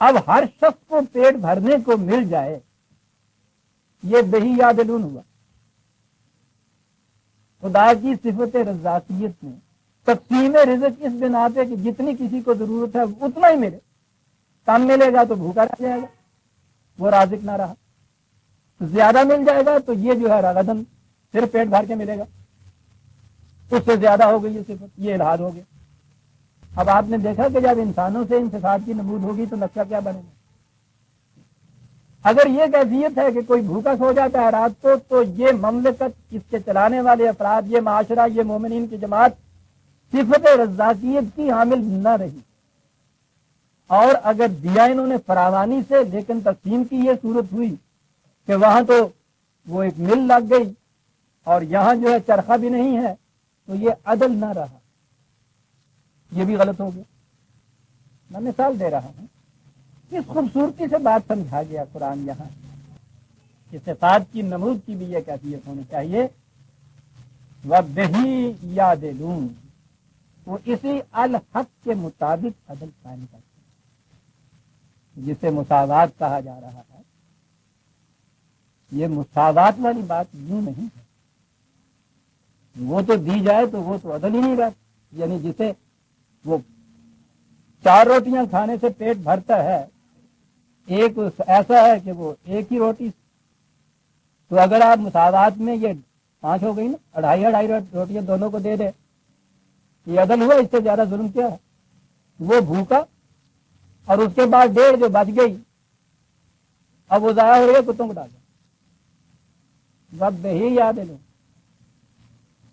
اب ہر شخص کو پیٹ بھرنے کو مل جائے، یہ بہی یادلون ہوا۔ خدا کی صفت رزاقیت میں تقسیم رزق اس بنا پہ کہ جتنی کسی کو ضرورت ہے اتنا ہی ملے، کم ملے گا تو بھوکا رہ جائے گا، وہ رازق نہ رہا، زیادہ مل جائے گا تو یہ جو ہے رغدن صرف پیٹ بھر کے ملے گا، اس سے زیادہ ہو گئی یہ صفت، یہ الحاد ہو گیا۔ اب آپ نے دیکھا کہ جب انسانوں سے ان صفات کی نمود ہوگی تو نقشہ کیا بنے گا؟ اگر یہ کیفیت ہے کہ کوئی بھوکا سو جاتا ہے رات کو تو یہ مملکت، اس کے چلانے والے افراد، یہ معاشرہ، یہ مومنین کی جماعت صفت رزاقیت کی حامل نہ رہی، اور اگر دیا انہوں نے فراوانی سے لیکن تقسیم کی یہ صورت ہوئی کہ وہاں تو وہ ایک مل لگ گئی اور یہاں جو ہے چرخہ بھی نہیں ہے، تو یہ عدل نہ رہا، یہ بھی غلط ہو گیا۔ میں مثال دے رہا ہوں، اس خوبصورتی سے بات سمجھا گیا قرآن یہاں کہ صفات کی نمود کی بھی یہ کیفیت ہونی چاہیے، وَبِهِ يَعْدِلُونَ، وہ اسی الحق کے مطابق عدل قائم کرتے ہیں، جسے مساوات کہا جا رہا ہے۔ یہ مساوات والی بات یوں نہیں ہے، وہ تو دی جائے تو وہ تو عدل ہی نہیں رہتا، یعنی جسے وہ 4 روٹیاں کھانے سے پیٹ بھرتا ہے، ایک ایسا ہے کہ وہ ایک ہی روٹی، تو اگر آپ مساوات میں یہ 5 ہو گئی نا، 2.5 روٹیاں دونوں کو دے دے، یہ عدل ہوا؟ اس سے زیادہ ظلم کیا ہے؟ وہ بھوکا اور اس کے بعد 1.5 جو بچ گئی اب وہ ضائع ہو رہی ہے، کتوں کو ڈالا، وقت ہی یاد ہے۔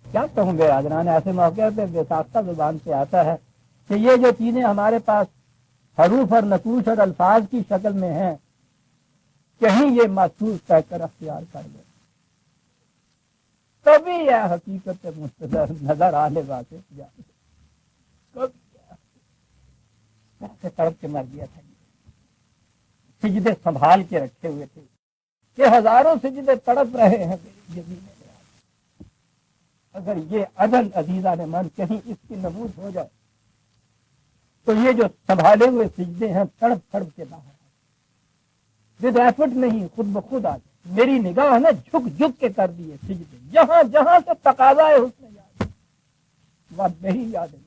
کیا کہوں گے حضران، ایسے موقع پہ بے ساختہ زبان سے آتا ہے کہ یہ جو چیزیں ہمارے پاس حروف اور نقوش اور الفاظ کی شکل میں ہیں، کہیں یہ محسوس کہہ کر اختیار کر لے، کبھی یہ حقیقت مستدر نظر آنے واقع کبھی تڑپ کے مر گیا تھا، سجدے سنبھال کے رکھے ہوئے تھے کہ ہزاروں سجدے تڑپ رہے ہیں میری زمین میں، اگر یہ عدل عزیزان من کہیں اس کی نمود ہو جائے تو یہ جو سنبھالے ہوئے سجدے ہیں تڑپ تڑپ کے باہر ود ایفرٹ نہیں، خود بخود آ جائے، میری نگاہ نے جھک جھک کے کر دیے سجدے، جہاں جہاں سے تقاضا ہے حسن یاد، بات نہیں یاد ہے،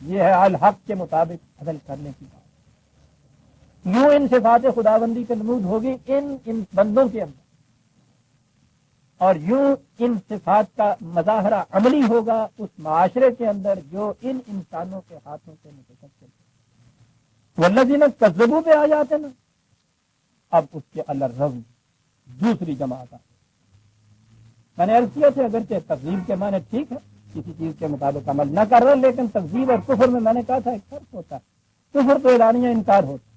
یہ ہے الحق کے مطابق عدل کرنے کی بات۔ یوں ان صفات خداوندی کی نمود ہوگی ان بندوں کے اندر اور یوں ان صفات کا مظاہرہ عملی ہوگا اس معاشرے کے اندر جو ان انسانوں کے ہاتھوں سے متشکل ہے۔ والذین کذبوا بآیاتنا، اب اس کے الرغم دوسری جماعت ہے۔ میں نے عرض کیا تھا اگرچہ تکذیب کے معنی ٹھیک ہے، کسی چیز کے مطابق عمل نہ کر رہا، لیکن تکذیب اور کفر میں نے کہا تھا ایک فرق ہوتا ہے۔ کفر تو اعلانیہ انکار ہوتا ہے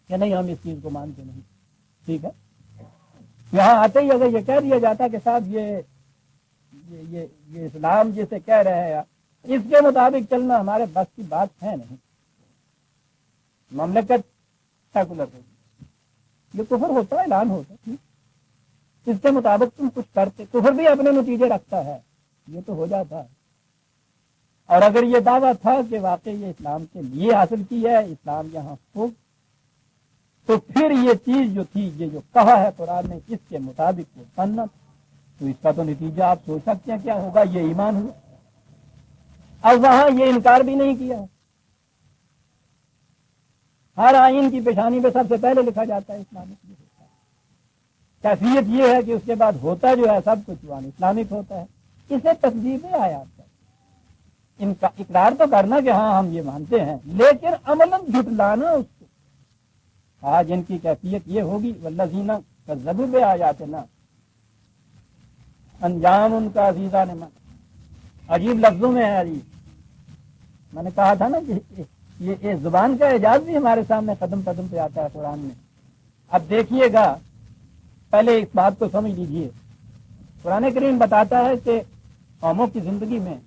کہ نہیں ہم اس چیز کو مانتے نہیں، ٹھیک ہے۔ یہاں آتے ہی اگر یہ کہہ دیا جاتا کہ صاحب یہ اسلام جسے کہہ رہے ہیں اس کے مطابق چلنا ہمارے بس کی بات ہے نہیں، مملکت سیکولر ہوگی، یہ کفر ہوتا ہے، اعلان ہوتا ہے، اس کے مطابق تم کچھ کرتے، کفر بھی اپنے نتیجے رکھتا ہے، یہ تو ہو جاتا ہے۔ اور اگر یہ دعویٰ تھا کہ واقعی یہ اسلام کے لیے حاصل کی ہے، اسلام یہاں ہو، تو پھر یہ چیز جو تھی، یہ جو کہا ہے قرآن نے اس کے مطابق وہ بننا، تو اس کا تو نتیجہ آپ سوچ سکتے ہیں کیا ہوگا، یہ ایمان ہوا۔ اب وہاں یہ انکار بھی نہیں کیا، ہر آئین کی پیشانی پہ سب سے پہلے لکھا جاتا ہے اسلامک بھی ہوتا ہے، کیفیت یہ ہے کہ اس کے بعد ہوتا جو ہے سب کچھ اسلامک ہوتا ہے، اسے تکذیب آیات ہے۔ ان کا اقرار تو کرنا کہ ہاں ہم یہ مانتے ہیں، لیکن عملاً جھٹلانا اس کو، آج ان کی کیفیت یہ ہوگی والذین کذبوا بآیاتنا، انجام ان کا عزیزان من، عجیب لفظوں میں ہے عجیب۔ میں نے کہا تھا نا کہ یہ زبان کا اعجاز بھی ہمارے سامنے قدم قدم پہ آتا ہے قرآن میں۔ اب دیکھیے گا، پہلے اس بات کو سمجھ لیجیے، قرآن کریم بتاتا ہے کہ قوموں کی زندگی میں،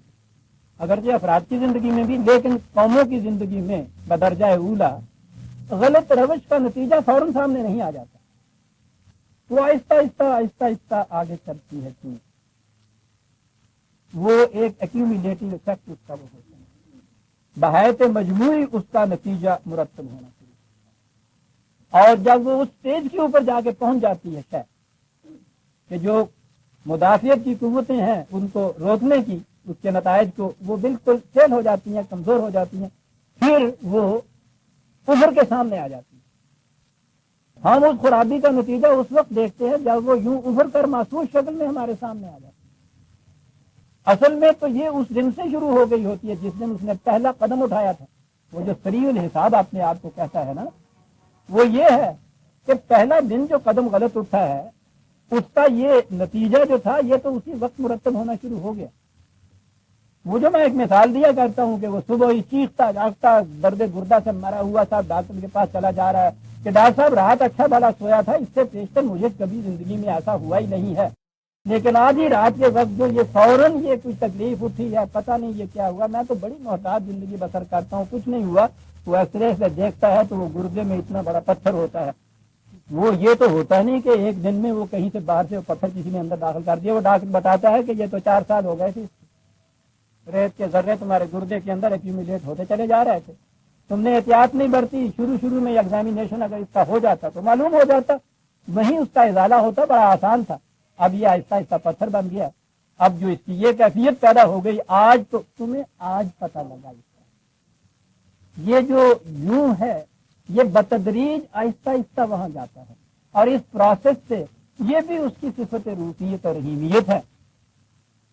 اگرچہ افراد کی زندگی میں بھی، لیکن قوموں کی زندگی میں بدرجہ اولا غلط روش کا نتیجہ فوراً سامنے نہیں آ جاتا، وہ آہستہ آہستہ آہستہ آہستہ آگے چلتی ہے، کیوں؟ وہ ایک ایکیومولیٹو افیکٹ اس کا وہ ہوتا ہے، بحیث مجموعی اس کا نتیجہ مرتب ہونا چاہیے۔ اور جب وہ اس اسٹیج کے اوپر جا کے پہنچ جاتی ہے شاید کہ جو مدافعت کی قوتیں ہیں ان کو روکنے کی، اس کے نتائج کو وہ بالکل فیل ہو جاتی ہیں، کمزور ہو جاتی ہیں، پھر وہ کفر کے سامنے آ جاتی ہے۔ ہم اس خرابی کا نتیجہ اس وقت دیکھتے ہیں جب وہ یوں ابھر کر محسوس شکل میں ہمارے سامنے آ جاتی ہے۔ اصل میں تو یہ اس دن سے شروع ہو گئی ہوتی ہے جس دن اس نے پہلا قدم اٹھایا تھا۔ وہ جو سریع الحساب اپنے آپ کو کہتا ہے نا، وہ یہ ہے کہ پہلا دن جو قدم غلط اٹھا ہے اس کا یہ نتیجہ جو تھا یہ تو اسی وقت مرتب ہونا شروع ہو گیا۔ وہ جو میں ایک مثال دیا کرتا ہوں کہ وہ صبح ہی چیختا جاگتا درد گردہ سے مرا ہوا صاحب ڈاکٹر کے پاس چلا جا رہا ہے کہ ڈاکٹر صاحب رات اچھا بھلا سویا تھا، اس سے پیشتر مجھے کبھی زندگی میں ایسا ہوا ہی نہیں ہے، لیکن آج ہی رات کے وقت جو یہ فوراً یہ کوئی تکلیف اٹھی ہے، پتہ نہیں یہ کیا ہوا، میں تو بڑی محتاط زندگی بسر کرتا ہوں، کچھ نہیں ہوا۔ وہ ایکس رے سے دیکھتا ہے تو وہ گردے میں اتنا بڑا پتھر ہوتا ہے۔ وہ یہ تو ہوتا نہیں کہ ایک دن میں وہ کہیں سے باہر سے وہ پتھر کسی نے اندر داخل کر دیا۔ وہ ڈاکٹر بتاتا ہے کہ یہ تو 4 سال ہو گئے تھے، ریت کے ذرے تمہارے گردے کے اندر ایکیومولیٹ ہوتے چلے جا رہے تھے، تم نے احتیاط نہیں برتی، شروع میں ایگزامینیشن اگر اس کا ہو جاتا تو معلوم ہو جاتا، وہیں اس کا ازالہ ہوتا، بڑا آسان تھا۔ اب یہ آہستہ آہستہ پتھر بن گیا، اب جو اس کی یہ کیفیت پیدا ہو گئی، آج تو تمہیں آج پتہ لگا اس کا۔ یہ جو یوں ہے یہ بتدریج آہستہ آہستہ وہاں جاتا ہے، اور اس پروسیس سے یہ بھی اس کی صفت روحیت اور رحیمیت ہے،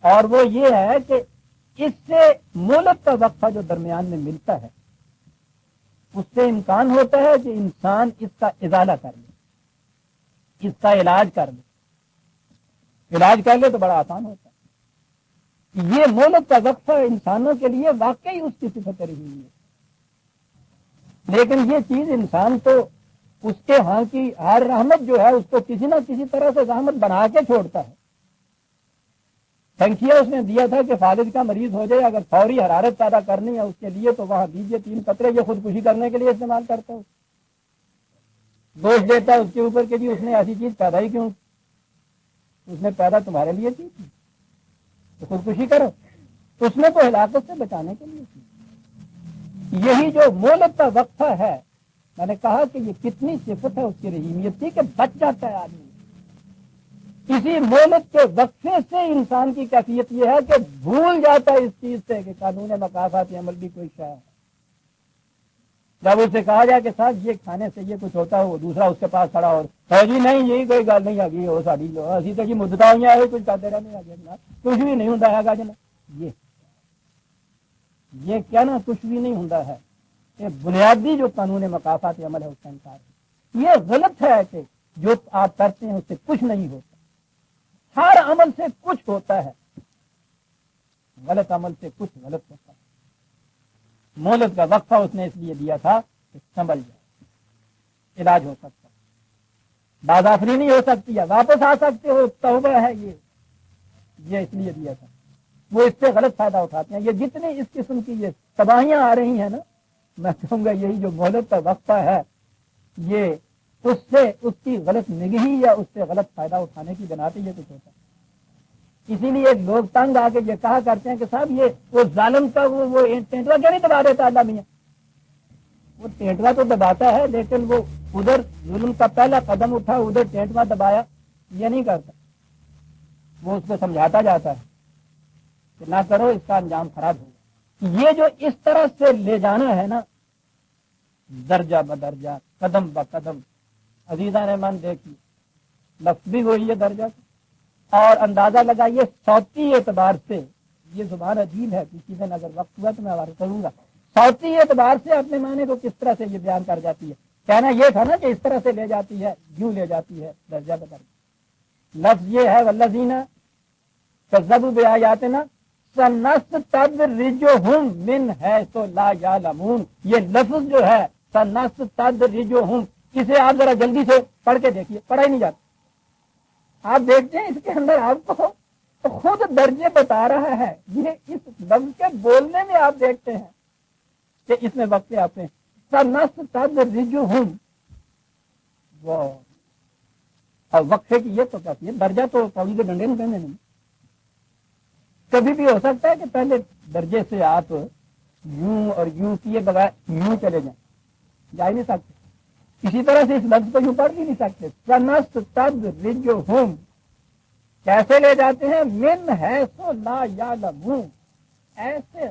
اور وہ یہ ہے کہ اس سے مہلت کا وقفہ جو درمیان میں ملتا ہے اس سے امکان ہوتا ہے کہ انسان اس کا ازالہ کر لے، اس کا علاج کر لے۔ علاج کر لے تو بڑا آسان ہوتا ہے۔ یہ مہلت کا وقفہ انسانوں کے لیے واقعی اس کی صفت رہی ہے، لیکن یہ چیز انسان تو اس کے ہاں کی ہر رحمت جو ہے اس کو کسی نہ کسی طرح سے رحمت بنا کے چھوڑتا ہے۔ تنکیہ اس نے دیا تھا کہ فالج کا مریض ہو جائے، اگر فوری حرارت پیدا کرنی ہے اس کے لیے تو وہاں دیجیے 3 قطرے، یہ خودکشی کرنے کے لیے استعمال کرتا ہے، دوش دیتا ہے اس کے اوپر کہ جی اس نے ایسی چیز پیدا ہی کیوں، اس نے پیدا تمہارے لیے کی تو خودکشی کرو، اس نے تو ہلاکت سے بچانے کے لیے کی۔ یہی جو مہلت کا وقفہ ہے، میں نے کہا کہ یہ کتنی صفت ہے اس کی رحیمیت کی کہ بچ جاتا ہے آدمی۔ اسی مہلت کے وقفے سے انسان کی کیفیت یہ ہے کہ بھول جاتا ہے اس چیز سے کہ قانون مکافات عمل بھی کوئی شے ہے، جب اسے کہا جائے کہ صاحب یہ کھانے سے یہ کچھ ہوتا ہے، وہ دوسرا اس کے پاس کھڑا اور جی نہیں یہی کوئی گل نہیں آ گئی وہ ساری جو اسی تو جی مدتا ہوئی ہے کچھ کرتے رہنے آ گیا کچھ بھی نہیں ہوتا ہے گا جناب یہ کیا نا کچھ بھی نہیں ہوتا ہے، یہ بنیادی جو قانون مقافات عمل ہے اس کا انکار ہے۔ یہ غلط ہے کہ جو آپ کرتے ہیں اس سے کچھ نہیں ہوتا، ہر عمل سے کچھ ہوتا ہے، غلط عمل سے کچھ غلط ہوتا ہے۔ مہلت کا وقفہ اس نے اس لیے دیا تھا کہ سنبھل جائے، علاج ہو سکتا، بازآفرینی ہو سکتی ہے، واپس آ سکتے ہو، توبہ ہے یہ اس لیے دیا تھا۔ وہ اس سے غلط فائدہ اٹھاتے ہیں۔ یہ جتنی اس قسم کی یہ تباہیاں آ رہی ہیں نا، میں کہوں گا یہی جو مہلت کا وقفہ ہے یہ اس سے اس کی غلط نگہی یا اس سے غلط فائدہ اٹھانے کی بنا پہ یہ کچھ ہوتا ہے۔ اسی لیے لوگ تنگ آ کے یہ کہا کرتے ہیں کہ صاحب یہ وہ ظالم کا وہ ٹینٹوا کیوں نہیں دبا دیتا اللہ میاں؟ وہ ٹینٹوا تو دباتا ہے لیکن وہ ادھر ظلم کا پہلا قدم اٹھا ادھر ٹینٹوا دبایا یہ نہیں کرتا، وہ اس کو سمجھاتا جاتا ہے کہ نہ کرو اس کا انجام خراب ہوگا۔ یہ جو اس طرح سے لے جانا ہے نا درجہ بدرجہ قدم بقدم، عزیزان من دیکھیے لفظ بھی وہی ہے درجہ اور اندازہ لگائیے صوتی اعتبار سے، یہ زبان عجیب ہے، کسی دن اگر وقت ہوا تو میں عبارت کروں گا، صوتی اعتبار سے اپنے معنی کو کس طرح سے یہ بیان کر جاتی ہے۔ کہنا یہ تھا نا کہ اس طرح سے لے جاتی ہے، یوں لے جاتی ہے درجہ بدرجہ۔ لفظ یہ ہے والذین کذبوا بآیاتنا سنستدرجهم من حیث لا یعلمون، یہ لفظ جو ہے سنستدرجهم، اسے آپ ذرا جلدی سے پڑھ کے دیکھیے، پڑھا ہی نہیں جاتا۔ آپ دیکھتے ہیں اس کے اندر آپ کو خود درجے بتا رہا ہے، یہ اس لفظ کے بولنے میں آپ دیکھتے ہیں کہ اس میں وقت آتے ہیں سنستدرجهم، وہ اور وقفے کی یہ تو کہتی ہے درجہ تو کبھی کے ڈنڈے میں کہنے نہیں، کبھی بھی ہو سکتا ہے کہ پہلے درجے سے آپ یوں اور یوں کیے بغیر یوں چلے جائیں، جا ہی نہیں سکتے۔ اسی طرح سے اس لفظ کو یوں پڑھ بھی نہیں سکتے۔ سنستدرجهم کیسے لے جاتے ہیں؟ من حیث لا یعلمون، ایسے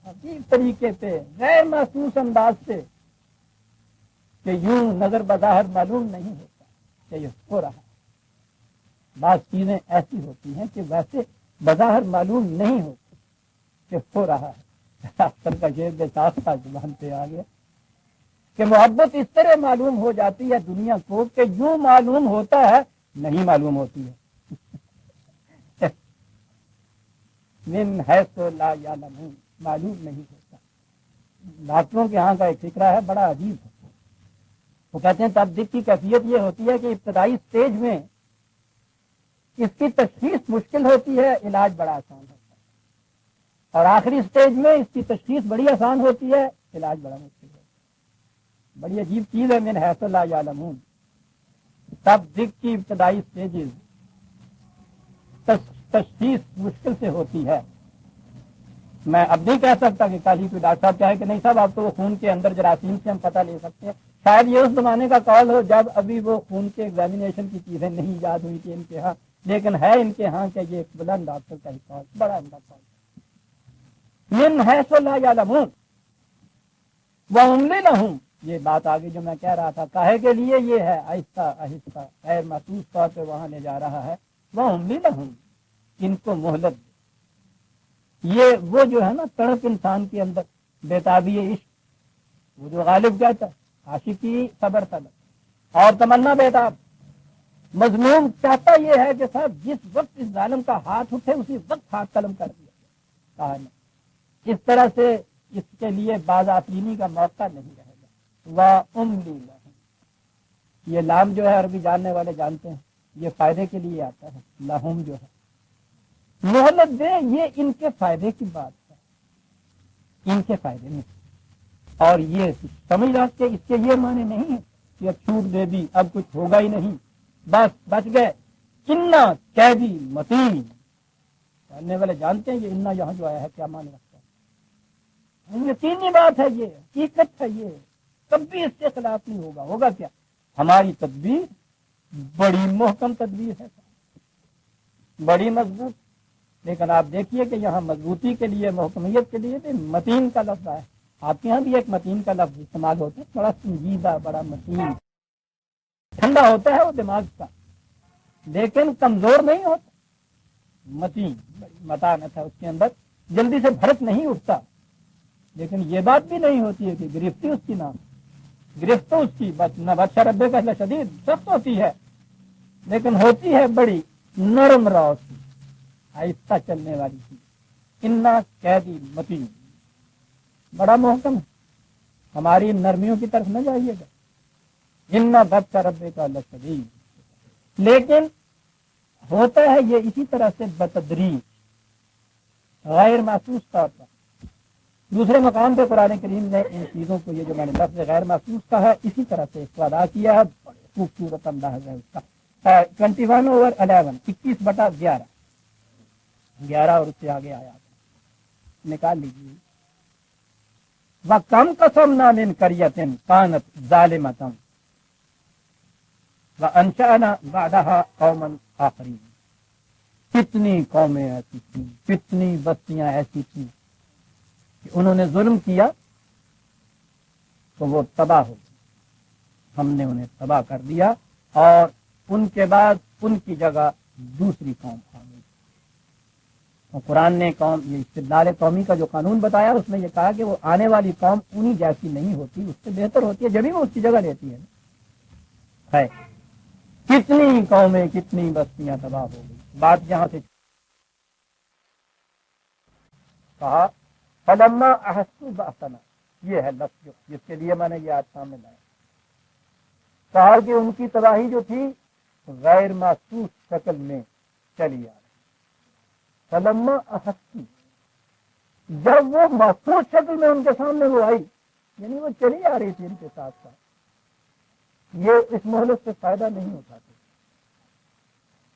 عجیب طریقے سے غیر محسوس انداز سے کہ یوں نظر بظاہر معلوم نہیں ہوتا کہ یہ ہو رہا ہے۔ بعض چیزیں ایسی ہوتی ہیں کہ ویسے بظاہر معلوم نہیں ہوتی کہ ہو رہا ہے۔ اکثر کا شعر کے ساتھ ساتھ زبان پہ آ گیا کہ محبت اس طرح معلوم ہو جاتی ہے دنیا کو کہ یوں معلوم ہوتا ہے نہیں معلوم ہوتی ہے۔ من حیث لا یعلمون، معلوم نہیں ہوتا۔ ڈاکٹروں کے ہاں کا ایک فکرہ ہے بڑا عجیب ہے، وہ کہتے ہیں تبدیل کی کیفیت یہ ہوتی ہے کہ ابتدائی سٹیج میں اس کی تشخیص مشکل ہوتی ہے، علاج بڑا آسان ہوتا ہے، اور آخری سٹیج میں اس کی تشخیص بڑی آسان ہوتی ہے، علاج بڑا مشکل ہوتا ہے۔ بڑی عجیب چیز ہے من حیث لا یعلمون۔ تبدیل کی ابتدائی سٹیجز تشخیص مشکل سے ہوتی ہے۔ میں اب نہیں کہہ سکتا کہ کل ہی کوئی ڈاکٹر صاحب کہے کہ نہیں صاحب اب تو وہ خون کے اندر جراثیم سے ہم پتہ لے سکتے ہیں، شاید یہ اس زمانے کا قول ہو جب ابھی وہ خون کے ایگزامینیشن کی چیزیں نہیں یاد ہوئی تھی ان کے ہاں، لیکن ہے ان کے ہاں کہ یہ ایک بلند ڈاکٹر کا ہی قول، بڑا عمدہ قول۔ من حیث لا یعلمون واملی لہم، یہ بات آگے جو میں کہہ رہا تھا کہے کے لیے یہ ہے آہستہ آہستہ غیر محسوس طور پہ وہاں لے جا رہا ہے۔ واملی لہم، ان کو مہلت دے۔ یہ وہ جو ہے نا تڑپ انسان کے اندر بےتابی عشق، وہ جو غالب کہتا ہے عاشقی صبر طلب اور تمنا بےتاب، مظلوم چاہتا یہ ہے کہ صاحب جس وقت اس ظالم کا ہاتھ اٹھے اسی وقت ہاتھ قلم کر دیا کہا نہیں، اس طرح سے اس کے لیے باز آفرینی کا موقع نہیں رہے گا۔ وَأُمْلِي لَهُمْ، یہ لام جو ہے عربی جاننے والے جانتے ہیں یہ فائدے کے لیے آتا ہے، لہم جو ہے مہلت دے، یہ ان کے فائدے کی بات ہے، ان کے فائدے میں، اور یہ سمجھ رہا کہ اس کے یہ معنی نہیں ہے کہ اب چھوٹ دے دی اب کچھ ہوگا ہی نہیں بس بچ گئے۔ انا قیدی متین، جاننے والے جانتے ہیں یہ انا یہاں جو آیا ہے کیا معنی رکھتا ہے، یقینی بات ہے، یہ حقیقت ہے، یہ کبھی اس کے خلاف نہیں ہوگا۔ ہوگا کیا؟ ہماری تدبیر بڑی محکم تدبیر ہے، بڑی مضبوط، لیکن آپ دیکھیے کہ یہاں مضبوطی کے لیے محکمیت کے لیے متین کا لفظ ہے، آپ کے یہاں بھی ایک متین کا لفظ استعمال ہوتا ہے، بڑا سنجیدہ، بڑا متین، ٹھنڈا ہوتا ہے وہ دماغ کا، لیکن کمزور نہیں ہوتا، متین، متانت ہے اس کے اندر، جلدی سے بھڑک نہیں اٹھتا، لیکن یہ بات بھی نہیں ہوتی ہے کہ گرفتی اس کی نام، گرفت تو اس کی نہ بادشاہ ربے کا شدید سخت ہوتی ہے، لیکن ہوتی ہے بڑی نرم راؤ کی، آہستہ چلنے والی چیز، انا قیدی متین، بڑا محکم ہے، ہماری نرمیوں کی طرف نہ جائیے گا، انا بادشاہ ربے کا شدید، لیکن ہوتا ہے یہ اسی طرح سے بتدریج، غیر محسوس طور پر۔ دوسرے مقام پہ قرآن کریم نے ان چیزوں کو، یہ جو میں نے لفظ غیر محسوس کا ہے، اسی طرح سے اس کو ادا کیا ہے، بڑے خوبصورت انداز ہے اس کا۔ 21/11، 21/11، 11 اور اس سے آگے آیا نکال لیجیے۔ وَكَمْ قَصَمْنَا مِنْ قَرْيَةٍ كَانَتْ ظَالِمَةً وَأَنشَأْنَا بَعْدَهَا قَوْمًا آخَرِينَ، کتنی قومیں ایسی تھیں، کتنی بستیاں ایسی تھیں کہ انہوں نے ظلم کیا تو وہ تباہ ہو گئی، ہم نے انہیں تباہ کر دیا، اور ان کے بعد ان کی جگہ دوسری قوم آ گئی۔ اور قرآن نے یہ استدلال قومی کا جو قانون بتایا، اس میں یہ کہا کہ وہ آنے والی قوم انہی جیسی نہیں ہوتی، اس سے بہتر ہوتی ہے، جبھی وہ اس کی جگہ لیتی ہے۔ کتنی قومیں، کتنی بستیاں تباہ ہو گئی۔ بات یہاں سے کہا فلما احسوا بأسنا، یہ ہے لفظ جس کے لیے میں نے یہ آج سامنے لایا، کہا کہ ان کی تباہی جو تھی غیر محسوس شکل میں چلی آ رہی۔ فلما احسوا، جب وہ محسوس شکل میں ان کے سامنے وہ آئی، یعنی وہ چلی آ رہی تھی ان کے ساتھ ساتھ، یہ اس مہلت سے فائدہ نہیں اٹھاتے۔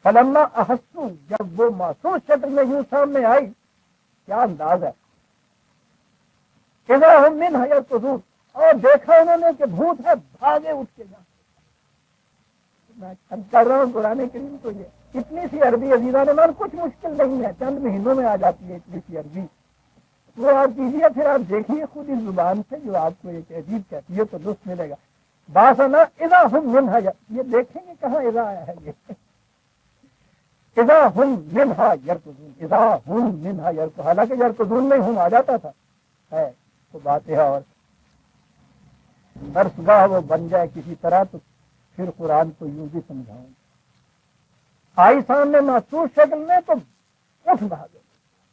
فلما احسوا، جب وہ محسوس شکل میں یوں سامنے آئی، کیا انداز ہے، اذا هم منها يركضون، اور دیکھا انہوں نے کہ بھوت ہے، بھاگے اٹھ کے جا۔ میں کر رہا ہوں قرآن کریم کو، یہ اتنی سی عربی عزیزان مان کچھ مشکل نہیں ہے، چند مہینوں میں آ جاتی ہے اتنی سی عربی، وہ آپ کیجیے، پھر آپ دیکھیے خود اس زبان سے جو آپ کو ایک عجیب کہتی ہے تو لطف ملے گا۔ باسنا اذا هم منها، یہ دیکھیں گے کہاں اذا آیا ہے، یہ اذا هم منها يركضون، اذا هم منها يركضون، حالانکہ یرکضون میں ہم آ جاتا تھا، ہے تو بات ہے، اور درسگاہ وہ بن جائے کسی طرح تو پھر قرآن کو یوں بھی سمجھاؤں۔ آئی سامنے محسوس شکل میں تو اٹھ بھاگے،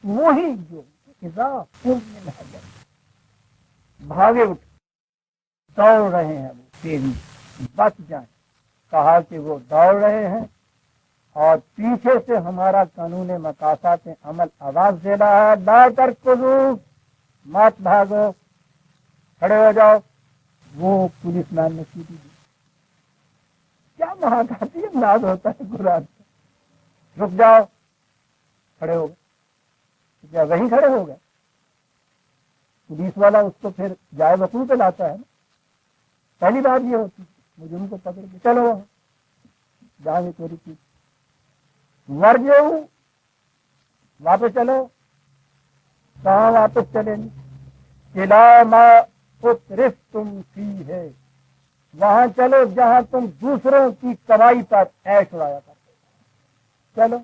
وہی جو اذا هم منها يركضون، بھاگے اٹھ، دوڑ رہے ہیں وہ تیزی، بچ جائیں۔ کہا کہ وہ دوڑ رہے ہیں اور پیچھے سے ہمارا قانون مقاصد عمل آواز دے رہا ہے، لا ترکضوا، مت بھاگو، کھڑے ہو جاؤ۔ وہ پولیس مین نے سیٹی دی، کیا مہاکاتی انداز ہوتا ہے قرآن کا، رک جاؤ، کھڑے ہو گئے، کیا وہیں کھڑے ہو گئے؟ پولیس والا اس کو پھر جائے وقوع پہ لاتا ہے نا، پہلی بات یہ ہوتی ہے مجھے ان کو پکڑ کے چلو جہاں یہ چوری کی، ورجو، واپس چلو، کہاں واپس چلیں گے؟ الی ما اترفتم فیہ، وہاں چلو جہاں تم دوسروں کی کمائی پر عیش اڑایا کرتے، چلو،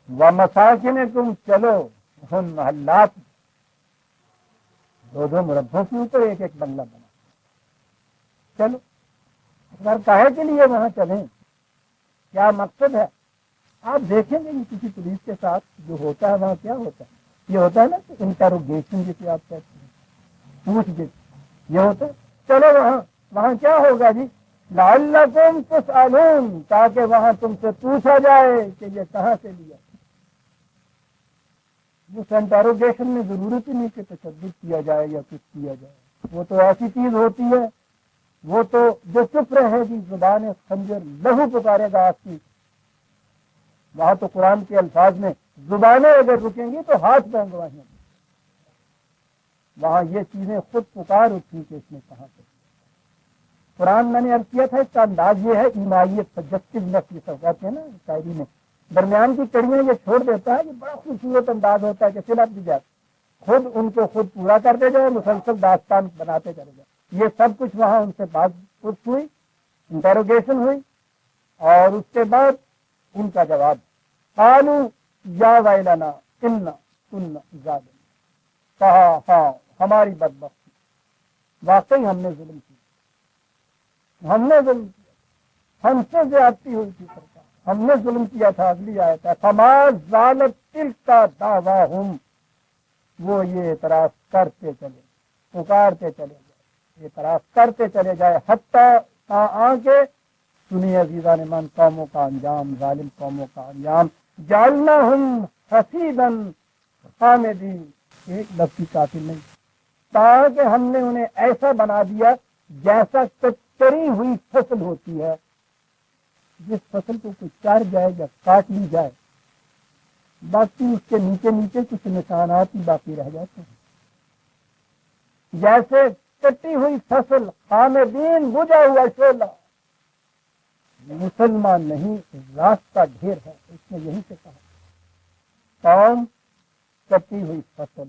ومساکنکم، چلو ان محلات، دو دو مربعوں کے اوپر ایک ایک بنگلہ بنا، چلو، اگر کہے کے لیے وہاں چلیں، کیا مقصد ہے؟ آپ دیکھیں گے کہ کسی پولیس کے ساتھ جو ہوتا ہے وہاں کیا ہوتا ہے، یہ ہوتا ہے نا کہ انٹروگیشن جسے آپ کہتے ہیں، پوچھ گچھ، یہ ہوتا ہے۔ چلو وہاں کیا ہوگا جی، لعلکم تسألون، تاکہ وہاں تم سے پوچھا جائے کہ یہ کہاں سے لیا۔ اس انٹروگیشن میں ضرورت ہی نہیں کہ تشدد کیا جائے یا کچھ کیا جائے، وہ تو ایسی چیز ہوتی ہے، وہ تو جو چپ رہے گی زبان خنجر لہو پکارے گا آپ کی، وہاں تو قرآن کے الفاظ میں زبانیں اگر رکیں گی تو ہاتھ بینگوائیں گے، وہاں یہ چیزیں خود پکار اٹھی کہ اس نے کہاں سے۔ قرآن میں نے عرض کیا تھا اس کا انداز یہ ہے ایمائیت، سجسٹو نفس، یہ کہتے ہیں نا شاعری میں، درمیان کی کڑیاں یہ چھوڑ دیتا ہے، یہ بڑا خوبصورت انداز ہوتا ہے کہ سلپ بھی جاتا، خود ان کو خود پورا کرتے جائے، مسلسل داستان بناتے چلے جائے۔ یہ سب کچھ وہاں ان سے بات پوچھ ہوئی، انٹروگیشن ہوئی، اور اس کے بعد ان کا جواب قالوا یا ویلنا انا کنا ظالمین، کہا ہاں ہماری بدبختی، واقعی ہم نے ظلم کیا، ہم نے ظلم کیا، ہم سے زیادتی ہوئی تھی سرکار، ہم نے ظلم کیا تھا۔ اگلی آیت ہے فما زالت تلک دعواہم، وہ یہ اعتراف کرتے چلے، پکارتے چلے جائے، اعتراف کرتے چلے جائے، حتیٰ آ کے سنی عزیزان من قوموں کا انجام، ظالم قوموں کا انجام، جعلناہم حصیدا خامدین، ایک لفظ کی کافی نہیں، تاکہ ہم نے انہیں ایسا بنا دیا جیسا کچری ہوئی فصل ہوتی ہے، جس فصل کو کوئی چر جائے یا کاٹ لی جائے، باقی اس کے نیچے نیچے کچھ نشانات ہی باقی رہ جاتے ہیں، جیسے کٹی ہوئی فصل، خامدین بجھا ہوا شعلہ۔ مسلمان نہیں، راستہ ڈھیر ہے، اس نے یہی سے کہا قوم کٹی ہوئی فصل،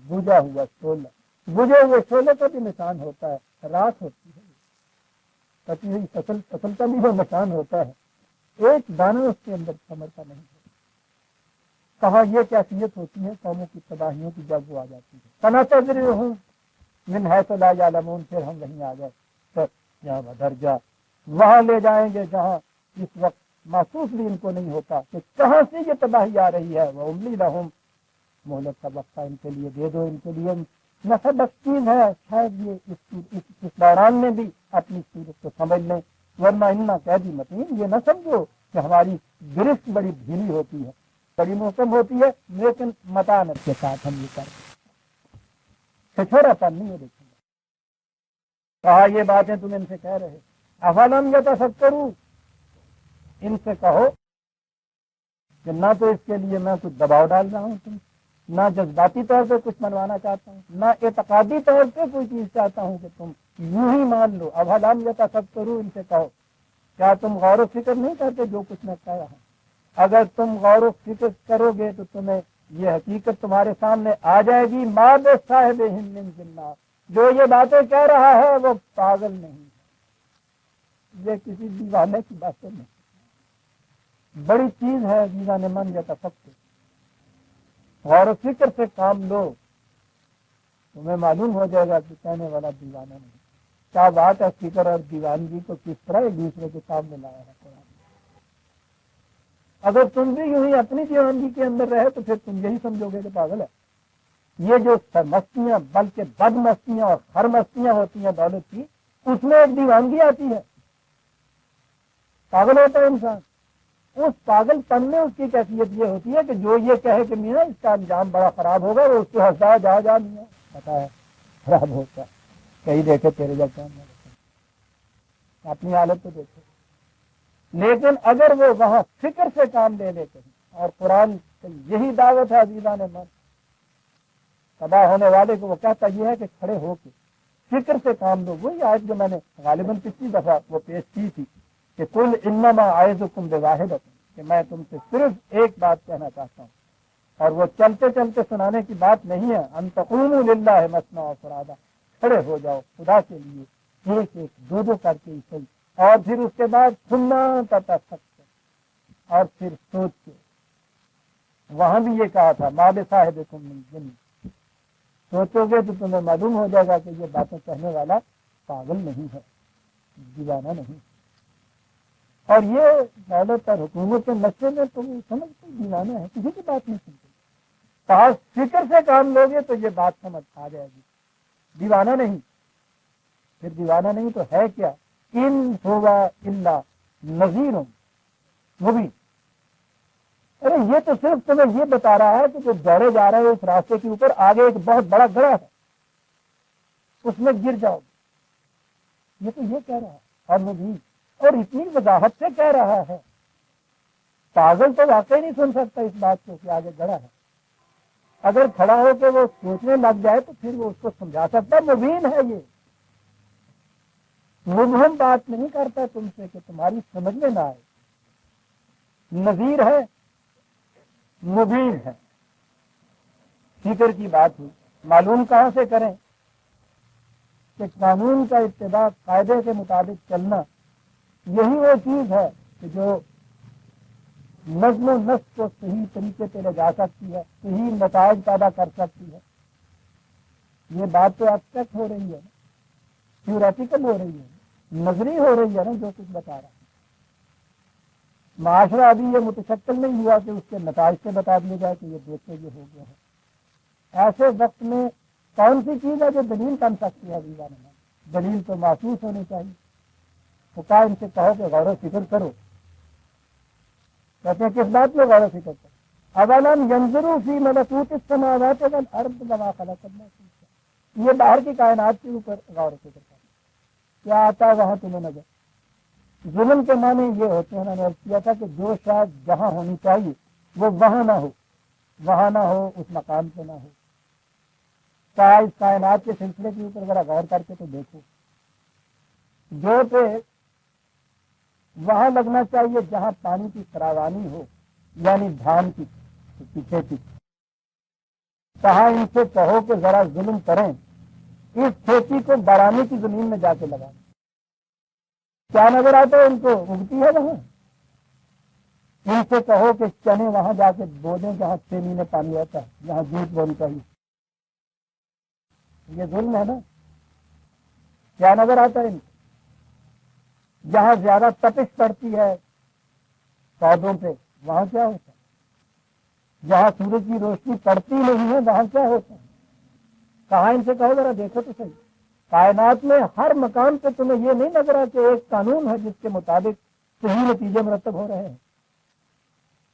بجھا ہوا شعلہ۔ بجھے ہوئے شعلے کا بھی نشان ہوتا ہے، راکھ ہوتی ہے، کٹی ہوئی فصل کا بھی وہ نشان ہوتا ہے، ایک دانہ اس کے اندر ثمر کا نہیں ہے۔ کہا یہ کیفیت ہوتی ہے قوموں کی تباہیوں کی جب وہ آ جاتی ہے۔ فنعتذرهم من حیث لا یعلمون، پھر ہم وہیں آ گئے، پھر یا بدرجہ وہاں لے جائیں گے جہاں اس وقت محسوس بھی ان کو نہیں ہوتا کہ کہاں سے یہ تباہی آ رہی ہے۔ وَأُمْلِي لَهُمْ، مہلت کا وقفہ ان کے لیے دے دو، ان کے لیے نصب چیز ہے، شاید یہ اس دوران میں بھی اپنی صورت کو سمجھ لیں، ورنہ انا قیدی متین، یہ نہ سمجھو کہ ہماری گرفت بڑی ڈھیلی ہوتی ہے، بڑی محکم ہوتی ہے، لیکن متانت کے ساتھ ہم یہ کرتے ہیں، چھوڑا پن نہیں ہے۔ دیکھیں کہا یہ باتیں تم ان سے کہہ رہے، افلم یتفکروا، ان سے کہو کہ نہ تو اس کے لیے میں کچھ دباؤ ڈال رہا ہوں تم، نہ جذباتی طور پہ کچھ منوانا چاہتا ہوں، نہ اعتقادی طور پہ کوئی چیز چاہتا ہوں کہ تم یوں ہی مان لو۔ افلم یتفکروا، ان سے کہو کیا تم غور و فکر نہیں کرتے جو کچھ میں کہہ رہا ہوں؟ اگر تم غور و فکر کرو گے تو تمہیں یہ حقیقت تمہارے سامنے آ جائے گی، ما بصاحبہم من جنہ، جو یہ باتیں کہہ رہا ہے وہ پاگل نہیں ہے، یہ کسی دیوانے کی باتیں نہیں، بڑی چیز ہے عزیزان من یا تفکر، غور و فکر سے کام لو، تمہیں معلوم ہو جائے گا کہ کہنے والا دیوانہ نہیں۔ کیا بات ہے، فکر اور دیوانگی کو کس طرح ایک دوسرے کے سامنے لایا ہے قرآن۔ اگر تم بھی یوں ہی اپنی دیوانگی کے اندر رہے تو پھر تم یہی سمجھو گے کہ پاگل ہے۔ یہ جو مستیاں بلکہ بد مستیاں اور خر مستیاں ہوتی ہیں دولت کی، اس میں ایک دیوانگی آتی ہے، پاگل ہوتا ہے انسان۔ اس پاگل پن میں اس کی کیفیت یہ ہوتی ہے کہ جو یہ کہے کہ میاں اس کا انجام بڑا خراب ہوگا، وہ اس کو ہنسا جا میاں پتا ہے خراب ہوتا ہے، کہیں دیکھے تیرے جاتے ہیں، اپنی حالت تو دیکھو۔ لیکن اگر وہ وہاں فکر سے کام لے لیتے ہیں، اور قرآن سے یہی دعوت ہے عزیزان من، تباہ ہونے والے کو وہ کہتا یہ ہے کہ کھڑے ہو کے فکر سے کام لو۔ وہی آیت جو میں نے غالباً پچھلی دفعہ وہ پیش کی تھی کہ کل انما اعظکم بواحدۃ، کہ میں تم سے صرف ایک بات کہنا چاہتا ہوں، اور وہ چلتے چلتے سنانے کی بات نہیں ہے، ان تقوموا للہ مثنی وفرادا، کھڑے ہو جاؤ خدا کے لیے ایک ایک دو دو کر کے صحیح، اور پھر اس کے بعد سننا تتفکر، اور پھر سوچ کے۔ وہاں بھی یہ کہا تھا ما بصاحبکم من جنہ، سوچو گے تو تمہیں معلوم ہو جائے گا کہ یہ باتیں کہنے والا پاگل نہیں ہے، دیوانہ نہیں۔ اور یہ دولت اور حکومت کے نقشے میں تم سمجھتے دیوانہ ہے، کسی کی بات نہیں سنتے۔ کہا فکر سے کام لوگے تو یہ بات سمجھ آ جائے گی، دیوانہ نہیں۔ پھر دیوانہ نہیں تو ہے کیا؟ ان ہوا الا نذیر مبین، ارے یہ تو صرف تمہیں یہ بتا رہا ہے کہ جو دوڑے جا رہے ہیں اس راستے کے اوپر آگے ایک بہت بڑا گڑھا ہے، اس میں گر جاؤ گے، یہ تو یہ کہہ رہا ہے، اور مبین، اور اتنی وضاحت سے کہہ رہا ہے، پاگل تو واقعی نہیں سن سکتا اس بات کو کہ آگے گڑھا ہے۔ اگر کھڑا ہو کے وہ سوچنے لگ جائے تو پھر وہ اس کو سمجھا سکتا ہے، مبین ہے، یہ مبہم بات نہیں کرتا تم سے کہ تمہاری سمجھ میں نہ آئے، نذیر ہے، مبین ہے۔ فکر کی بات ہوئی، معلوم کہاں سے کریں کہ قانون کا اتباع، قاعدے کے مطابق چلنا، یہی وہ چیز ہے کہ جو نظم و نسق کو صحیح طریقے سے لے جا سکتی ہے، صحیح نتائج پیدا کر سکتی ہے۔ یہ بات تو ایبسٹریکٹ ہو رہی ہے، تھیوریٹیکل ہو رہی ہے، نظری ہو رہی ہے نا جو کچھ بتا رہا ہے۔ معاشرہ ابھی یہ متشکل نہیں ہوا کہ اس کے نتائج سے بتا دیا جائے کہ یہ دیکھو یہ ہو گیا ہے۔ ایسے وقت میں کون سی چیز ہے جو دلیل بن سکتی ہے؟ دلیل تو محسوس ہونی چاہیے۔ تو کیا ان سے کہو کہ غور و فکر کرو؟ کہتے ہیں کس بات میں غور و فکر کرو؟ اولم ینظروا فی ملکوت السماوات والارض وما خلق اللہ فیہما، یہ باہر کی کائنات کے اوپر غور و فکر کرو، کیا آتا ہے وہاں تمہیں نظر؟ ظلم کے معنی یہ ہوتے ہیں، میں نے عرض کیا تھا کہ جو شاید جہاں ہونی چاہیے وہ وہاں نہ ہو، وہاں نہ ہو، اس مقام پہ نہ ہو۔ کیا اس کائنات کے سلسلے کے اوپر ذرا غور کر کے تو دیکھو، جو پیڑ وہاں لگنا چاہیے جہاں پانی کی فراوانی ہو، یعنی دھان کی کھیتی، کہاں ان سے کہو کہ ذرا ظلم کریں، اس کھیتی کو بارانی کی زمین میں جا کے لگائیں۔ کیا نظر آتا ہے ان کو؟ اگتی ہے وہاں۔ ان سے کہو کہ چنے وہاں جا کے بو دیں جہاں 6 مہینے پانی ہوتا ہے، جہاں جوت بونی چاہیے۔ یہ ظلم ہے نا؟ کیا نظر آتا ہے ان کو؟ جہاں زیادہ تپش پڑتی ہے پودوں پہ وہاں کیا ہوتا ہے؟ جہاں سورج کی روشنی پڑتی نہیں ہے وہاں کیا ہوتا ہے؟ کہاں ان سے کہو ذرا دیکھو تو صحیح۔ کائنات میں ہر مقام پہ تمہیں یہ نہیں نظر آتا کہ ایک قانون ہے جس کے مطابق صحیح نتیجے مرتب ہو رہے ہیں؟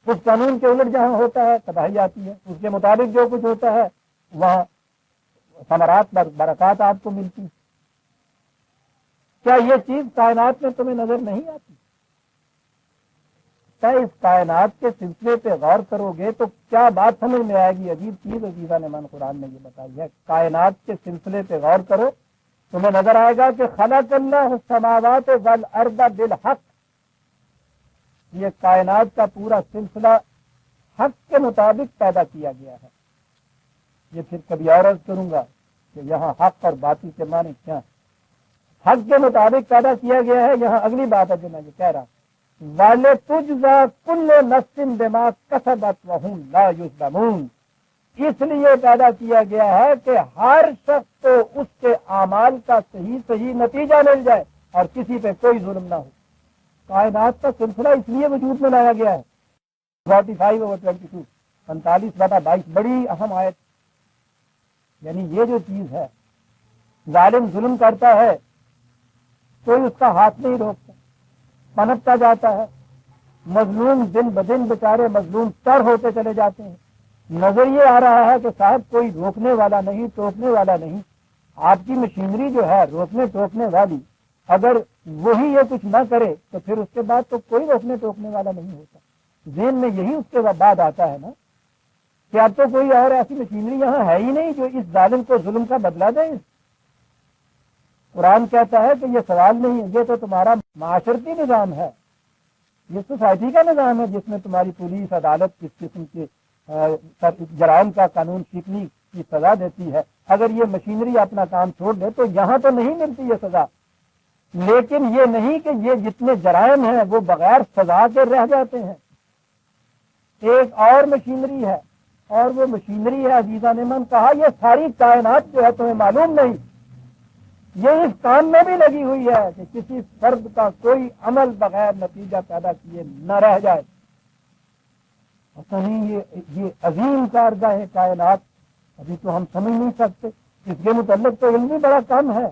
اس قانون کے الٹ جہاں ہوتا ہے تباہی آتی ہے، اس کے مطابق جو کچھ ہوتا ہے وہاں ثمرات برکات آپ کو ملتی ہے۔ کیا یہ چیز کائنات میں تمہیں نظر نہیں آتی؟ کیا اس کائنات کے سلسلے پہ غور کرو گے تو کیا بات سمجھ میں آئے گی؟ عجیب چیز عزیزہ نے من قرآن نے یہ بتائی ہے، کائنات کے سلسلے پہ غور کرو، تمہیں نظر آئے گا کہ خلق اللہ السماوات والارض بالحق، یہ کائنات کا پورا سلسلہ حق کے مطابق پیدا کیا گیا ہے۔ یہ پھر کبھی اور عرض کروں گا کہ یہاں حق اور باطل کے معنی کیا ہیں۔ حق کے مطابق پیدا کیا گیا ہے، یہاں اگلی بات ہے جو میں یہ کہہ رہا ہوں، وَلِتُجْزَىٰ كُلُّ نَفْسٍ بِمَا كَسَبَتْ وَهُمْ لَا يُظْلَمُونَ، اس لیے پیدا کیا گیا ہے کہ ہر شخص کو اس کے اعمال کا صحیح نتیجہ مل جائے اور کسی پہ کوئی ظلم نہ ہو۔ کائنات کا سلسلہ اس لیے وجود میں لایا گیا ہے۔ 45/22 45/22 بڑی اہم آیت، یعنی یہ جو چیز ہے، ظالم ظلم کرتا ہے کوئی اس کا ہاتھ نہیں روکتا، پنپتا جاتا ہے، مظلوم دن بدن بیچارے مظلوم تر ہوتے چلے جاتے ہیں۔ نظر یہ آ رہا ہے کہ صاحب کوئی روکنے والا نہیں، ٹوکنے والا نہیں۔ آپ کی مشینری جو ہے روکنے ٹوکنے والی، اگر وہی یہ کچھ نہ کرے تو پھر اس کے بعد تو کوئی روکنے ٹوکنے والا نہیں ہوتا۔ ذہن میں یہی اس کے بعد آتا ہے نا کہ اب تو کوئی اور ایسی مشینری یہاں ہے ہی نہیں جو اس ظالم کو ظلم کا بدلہ دے۔ قرآن کہتا ہے کہ یہ سوال نہیں ہے، یہ تو تمہارا معاشرتی نظام ہے، یہ سوسائٹی کا نظام ہے جس میں تمہاری پولیس عدالت کس قسم کے جرائم کا قانون سیکھنے کی سزا دیتی ہے۔ اگر یہ مشینری اپنا کام چھوڑ دے تو یہاں تو نہیں ملتی یہ سزا، لیکن یہ نہیں کہ یہ جتنے جرائم ہیں وہ بغیر سزا کے رہ جاتے ہیں۔ ایک اور مشینری ہے، اور وہ مشینری ہے عزیزہ نے من کہا یہ ساری کائنات جو ہے تمہیں معلوم نہیں، یہ اس کام میں بھی لگی ہوئی ہے کہ کسی فرد کا کوئی عمل بغیر نتیجہ پیدا کیے نہ رہ جائے۔ کہیں یہ عظیم کارگاہ کائنات ابھی تو ہم سمجھ نہیں سکتے، اس کے متعلق تو علم بھی بڑا کم ہے۔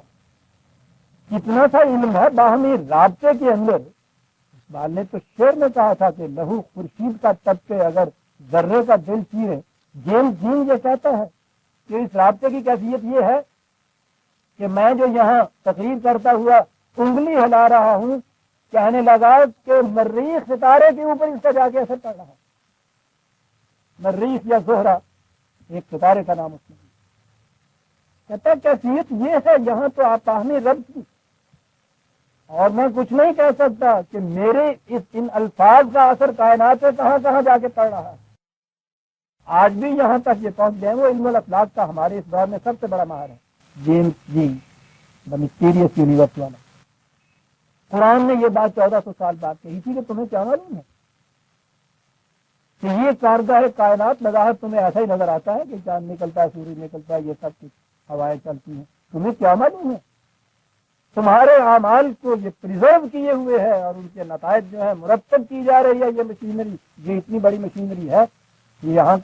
کتنا سا علم ہے باہمی رابطے کے اندر۔ اقبال نے تو شعر میں کہا تھا کہ لہو خورشید کا تب پہ اگر ذرے کا دل چیرے، جیمز جین یہ کہتا ہے کہ اس رابطے کی کیفیت یہ ہے کہ میں جو یہاں تقریر کرتا ہوا انگلی ہلا رہا ہوں، کہنے لگا کہ مریخ ستارے کے اوپر اس کا جا کے اثر پڑ رہا ہے۔ مریخ یا زہرا ایک ستارے کا نام اس میں کہتا کیفیت یہ ہے یہاں تو آپاہمی رب کی، اور میں کچھ نہیں کہہ سکتا کہ میرے ان الفاظ کا اثر کائنات میں کہاں کہاں جا کے پڑ رہا ہے۔ آج بھی یہاں تک یہ پہنچ گئے وہ علم الافلاق کا ہمارے اس دور میں سب سے بڑا ماہر ہے جیمس جی دا مسٹیریس یونیورس والا. قرآن نے یہ بات 1400 سال بعد کہی تھی کہ تمہیں کیا معلوم ہے کہ یہ کارگاہ کائنات نظاہر تمہیں ایسا ہی نظر آتا ہے کہ چاند نکلتا ہے سورج نکلتا ہے یہ سب کچھ ہوائیں چلتی ہیں, تمہیں کیا معلوم ہے. تمہارے اعمال کو یہ پریزرو کیے ہوئے ہے اور ان کے نتائج جو ہے مرتب کی جا رہی ہے. یہ مشینری, یہ اتنی بڑی مشینری ہے یہ یہاں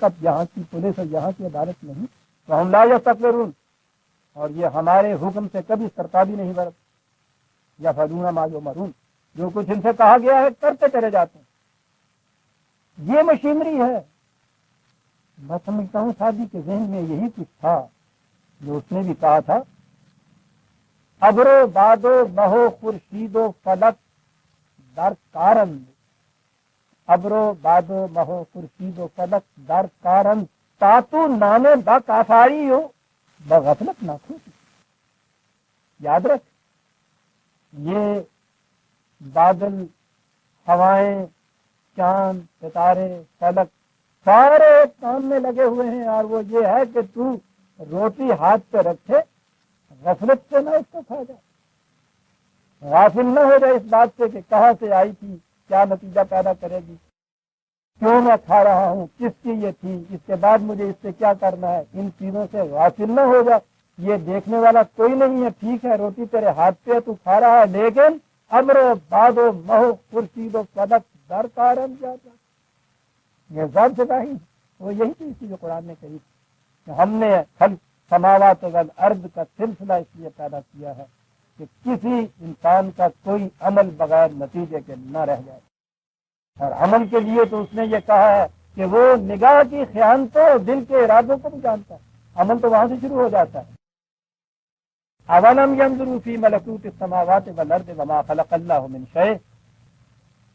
کی پولیس اور یہاں کی عدالت نہیں. تو ہم لا یستکبرون, اور یہ ہمارے حکم سے کبھی سرتابی نہیں برت یا فدون ما یؤمرون, جو کچھ ان سے کہا گیا ہے کرتے چلے جاتے ہیں. یہ مشینری ہے. میں سمجھتا ہوں شادی کے ذہن میں یہی کچھ تھا جو اس نے بھی کہا تھا, ابر و باد و مہو خورشید و فلک در کارند, ابر و باد و مہو خورشید و فلک در کارند تاتو نانے با کافاری ہو بغفلت نہ کھوتی. یاد رکھ, یہ بادل, ہوائیں, چاند, ستارے, فلک سارے کام میں لگے ہوئے ہیں, اور وہ یہ ہے کہ تو روٹی ہاتھ پہ رکھے, غفلت سے نہ اس کو کھا جائے, غافل نہ ہو جائے اس بات سے کہ کہاں سے آئی تھی, کیا نتیجہ پیدا کرے گی, کیوں میں کھا رہا ہوں, کس کی یہ تھی, اس کے بعد مجھے اس سے کیا کرنا ہے. ان چیزوں سے غافل نہ ہو جائے. یہ دیکھنے والا کوئی نہیں ہے. ٹھیک ہے روٹی تیرے ہاتھ پہ تو کھا رہا ہے, لیکن امر و باد و مہو خورشید و فلک در کارم جاتا. یہ ذات سپاہی وہ یہی چیز تھی جو قرآن نے کہی کہ ہم نے سماوات والارض کا سلسلہ اس لیے پیدا کیا ہے کہ کسی انسان کا کوئی عمل بغیر نتیجے کے نہ رہ جائے. اور عمل کے لیے تو اس نے یہ کہا ہے کہ وہ نگاہ کی خیانتوں, دل کے ارادوں کو بھی جانتا ہے. عمل تو وہاں سے شروع ہو جاتا ہے. اولم ينظروا فی ملکوت السماوات والارض وما خلق اللہ من شیء,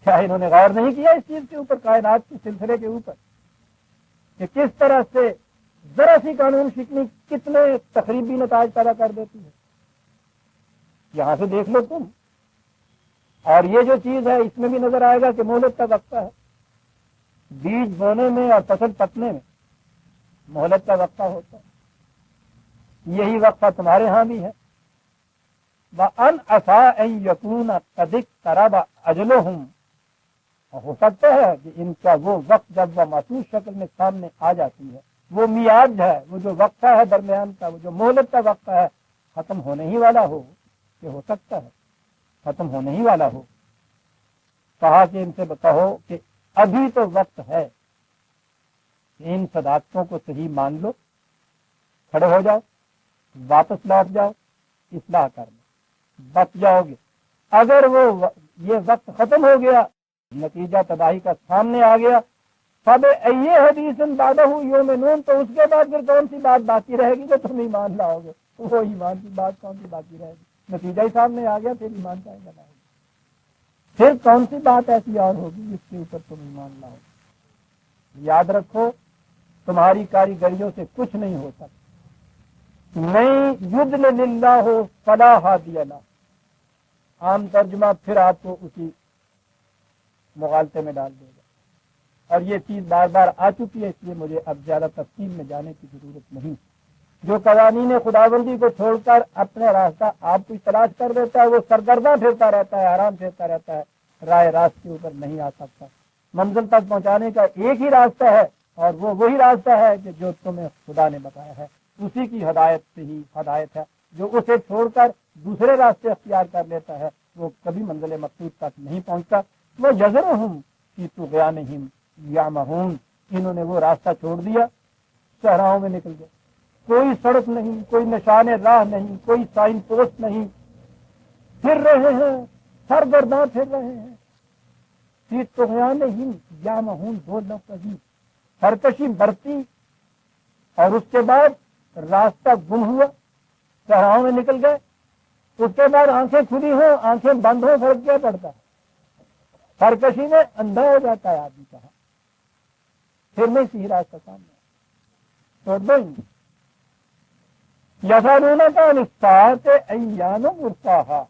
کیا انہوں نے غور نہیں کیا اس چیز کے اوپر, کائنات کے سلسلے کے اوپر, کہ کس طرح سے ذرا سی قانون شکنی کتنے تقریبی نتائج پیدا کر دیتی ہے. یہاں سے دیکھ لو تم. اور یہ جو چیز ہے اس میں بھی نظر آئے گا کہ مہلت کا وقفہ ہے. بیج بونے میں اور فصل پکنے میں مہلت کا وقفہ ہوتا ہے. یہی وقفہ تمہارے ہاں بھی ہے. وَأَنْ عَسَىٰ أَن يَكُونَ قَدِ اقْتَرَبَ أَجَلُهُمْ, ہو سکتا ہے کہ ان کا وہ وقت جب وہ محسوس شکل میں سامنے آ جاتی ہے, وہ میعاد ہے, وہ جو وقفہ ہے درمیان کا, وہ جو مہلت کا وقفہ ہے, ختم ہونے ہی والا ہو. کہ ہو سکتا ہے ختم ہونے ہی والا ہو. کہا کہ ان سے کہو کہ ابھی تو وقت ہے, ان صداقتوں کو صحیح مان لو, کھڑے ہو جاؤ, واپس لوٹ جاؤ, اصلاح کر لو, بچ جاؤ گے. اگر وہ یہ وقت ختم ہو گیا, نتیجہ تباہی کا سامنے آ گیا, سب اے حدیث بادہ یؤمنون, تو اس کے بعد پھر کون سی بات باقی رہے گی جو تم ایمان لاؤ گے. وہ ایمان کی بات کون سی باقی رہے گی, نتیجہ ہی سامنے آ گیا, پھر ایمان کا لاؤ گے. پھر کون سی بات ایسی اور ہوگی جس کے اوپر تم ایمان لاؤ گے. یاد رکھو تمہاری کاریگریوں سے کچھ نہیں ہو سکتا. نہیں یضلل اللہ فلا ہادی لہ, عام ترجمہ پھر آپ کو اسی مغالطے میں ڈال دے گا. اور یہ چیز بار بار آ چکی ہے, اس لیے مجھے اب زیادہ تفصیل میں جانے کی ضرورت نہیں. جو قوانین خداوندی کو چھوڑ کر اپنے راستہ آپ کو تلاش کر دیتا ہے, وہ سرگرداں پھرتا رہتا ہے, آرام پھرتا رہتا ہے, رائے راست کے اوپر نہیں آ سکتا. منزل تک پہنچانے کا ایک ہی راستہ ہے, اور وہ وہی راستہ ہے کہ جو تمہیں خدا نے بتایا ہے. اسی کی ہدایت سے ہی ہدایت ہے. جو اسے چھوڑ کر دوسرے راستے اختیار کر لیتا ہے وہ کبھی منزل مقصود تک نہیں پہنچتا. وہ یذرہم فی طغیانہم یعمہون, انہوں نے وہ راستہ چھوڑ دیا, صحراؤں میں نکل گئے. کوئی سڑک نہیں, کوئی نشان راہ نہیں, کوئی سائن پوسٹ نہیں, پھر رہے ہیں, سرگرداں پھر رہے ہیں. فی طغیانہم یعمہون, دو لفظ عظیم, سرکشی برتی اور اس کے بعد راستہ گم ہوا, صحراؤں میں نکل گئے. اس کے بعد آنکھیں کھلی ہوں, آنکھیں بند ہوں, فرق کیا پڑتا ہے. سرکشی میں اندھا ہو جاتا ہے آدمی. کہا پھر نہیں صحیح راستہ سامنے چھوڑ دیں گے. یسألونک عن الساعۃ ایان مرساہا,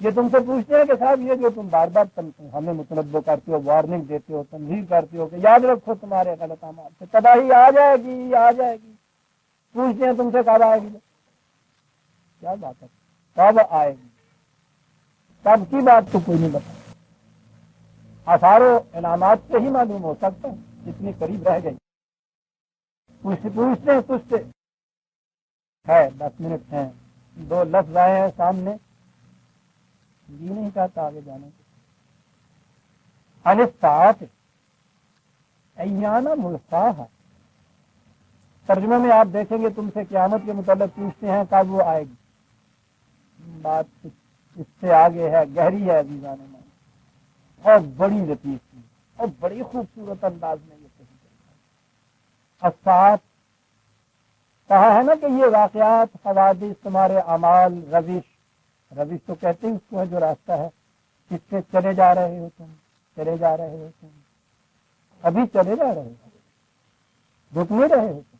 یہ تم سے پوچھتے ہیں کہ صاحب یہ جو تم بار بار ہمیں متنبع کرتے ہو، وارننگ دیتے ہو، تنظیر کرتے ہو کہ یاد رکھو تمہارے غلط اعمال سے تباہی آ جائے گی، آ جائے گی، پوچھتے ہیں تم سے کب آئے گی؟ کیا بات ہے، کب آئے گی؟ کب کی بات تو کوئی نہیں بتا، آثار و انعامات سے ہی معلوم ہو سکتا ہے جتنی قریب رہ گئی۔ پوچھتے ہیں تجھ سے ہے 10 منٹ ہیں، 2 لفظ آئے ہیں سامنے، جی نہیں چاہتا آگے جانے کو۔ الساعۃ ایان مرساہا، ترجمے میں آپ دیکھیں گے تم سے قیامت کے متعلق پوچھتے ہیں کب وہ آئے گی، بات اس سے آگے ہے، گہری ہے عزیزان میں، اور بڑی لطیف کی اور بڑی خوبصورت انداز میں یہ کہی گئی۔ الساعۃ کہا ہے نا کہ یہ واقعات، حوادث، تمہارے اعمال، روش تو کہتے ہیں اس کو ہے جو راستہ ہے، اس سے چلے جا رہے ہو تم، چلے جا رہے ہو تم، ابھی چلے جا رہے ہو، رک نہیں رہے ہو تم۔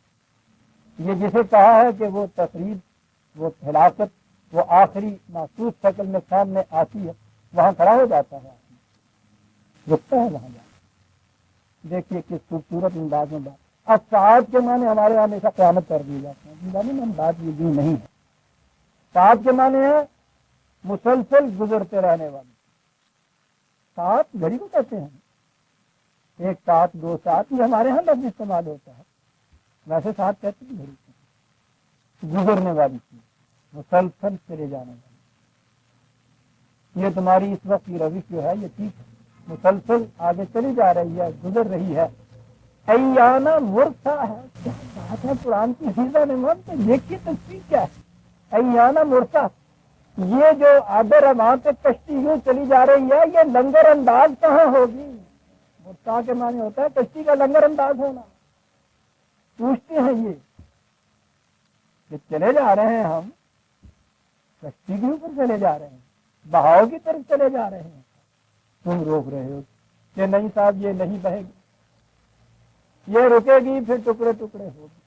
یہ جسے کہا ہے کہ وہ تقریب، وہ ہلاکت، وہ آخری محسوس شکل میں سامنے آتی ہے، وہاں کھڑا ہو جاتا ہے، رکتا ہے وہاں جا۔ دیکھیے کس خوبصورت انداز میں بات۔ اب ساعت کے معنی ہمارے یہاں ہمیشہ قیامت کر دیے جاتے ہیں، ہم بات یہ بھی نہیں ہے۔ ساعت کے معنی ہے مسلسل گزرتے رہنے والی۔ ساعت گھڑی کو کہتے ہیں، 1 ساعت 2 ساعت، یہ ہمارے یہاں لفظ استعمال ہوتا ہے، ویسے ساعت کہتے ہیں گھڑی کو، گزرنے والی چیز، مسلسل چلے جانے والی۔ یہ تمہاری اس وقت کی روش جو ہے یہ ٹھیک ہے، مسلسل آگے چلی جا رہی ہے، گزر رہی ہے۔ ایانا مرسا ہے، کیا بات ہے قرآن کی حفظہ نمان تو یہ کی تصویر کیا ہے؟ ایانا مرسا، یہ جو آب رواں سے کشتی یوں چلی جا رہی ہے، یہ لنگر انداز کہاں ہوگی؟ مرسا کے معنی ہوتا ہے کشتی کا لنگر انداز ہونا۔ پوچھتے ہیں یہ کہ چلے جا رہے ہیں ہم، کشتی کے اوپر چلے جا رہے ہیں، بہاؤ کی طرف چلے جا رہے ہیں، تم روک رہے ہو کہ نہیں صاحب یہ نہیں بہے گی، یہ رکے گی پھر ٹکڑے ٹکڑے ہوگی۔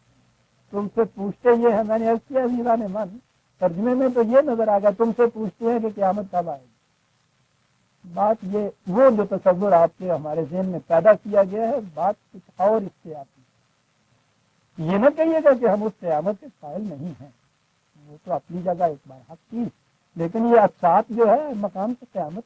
تم سے پوچھتے یہ ہیں، میں نے عرض کیا عزیزان من، ترجمے میں تو یہ نظر آ گیا، تم سے پوچھتے ہیں کہ قیامت کب آئے گی۔ بات یہ، وہ جو تصور آپ کے ہمارے ذہن میں پیدا کیا گیا ہے، بات کچھ اور اس سے آتی ہے۔ یہ نہ کہیے گا کہ ہم اس قیامت کے قائل نہیں ہیں، وہ تو اپنی جگہ ایک بار حق کی، لیکن یہ اقساط جو ہے مقام سے قیامت،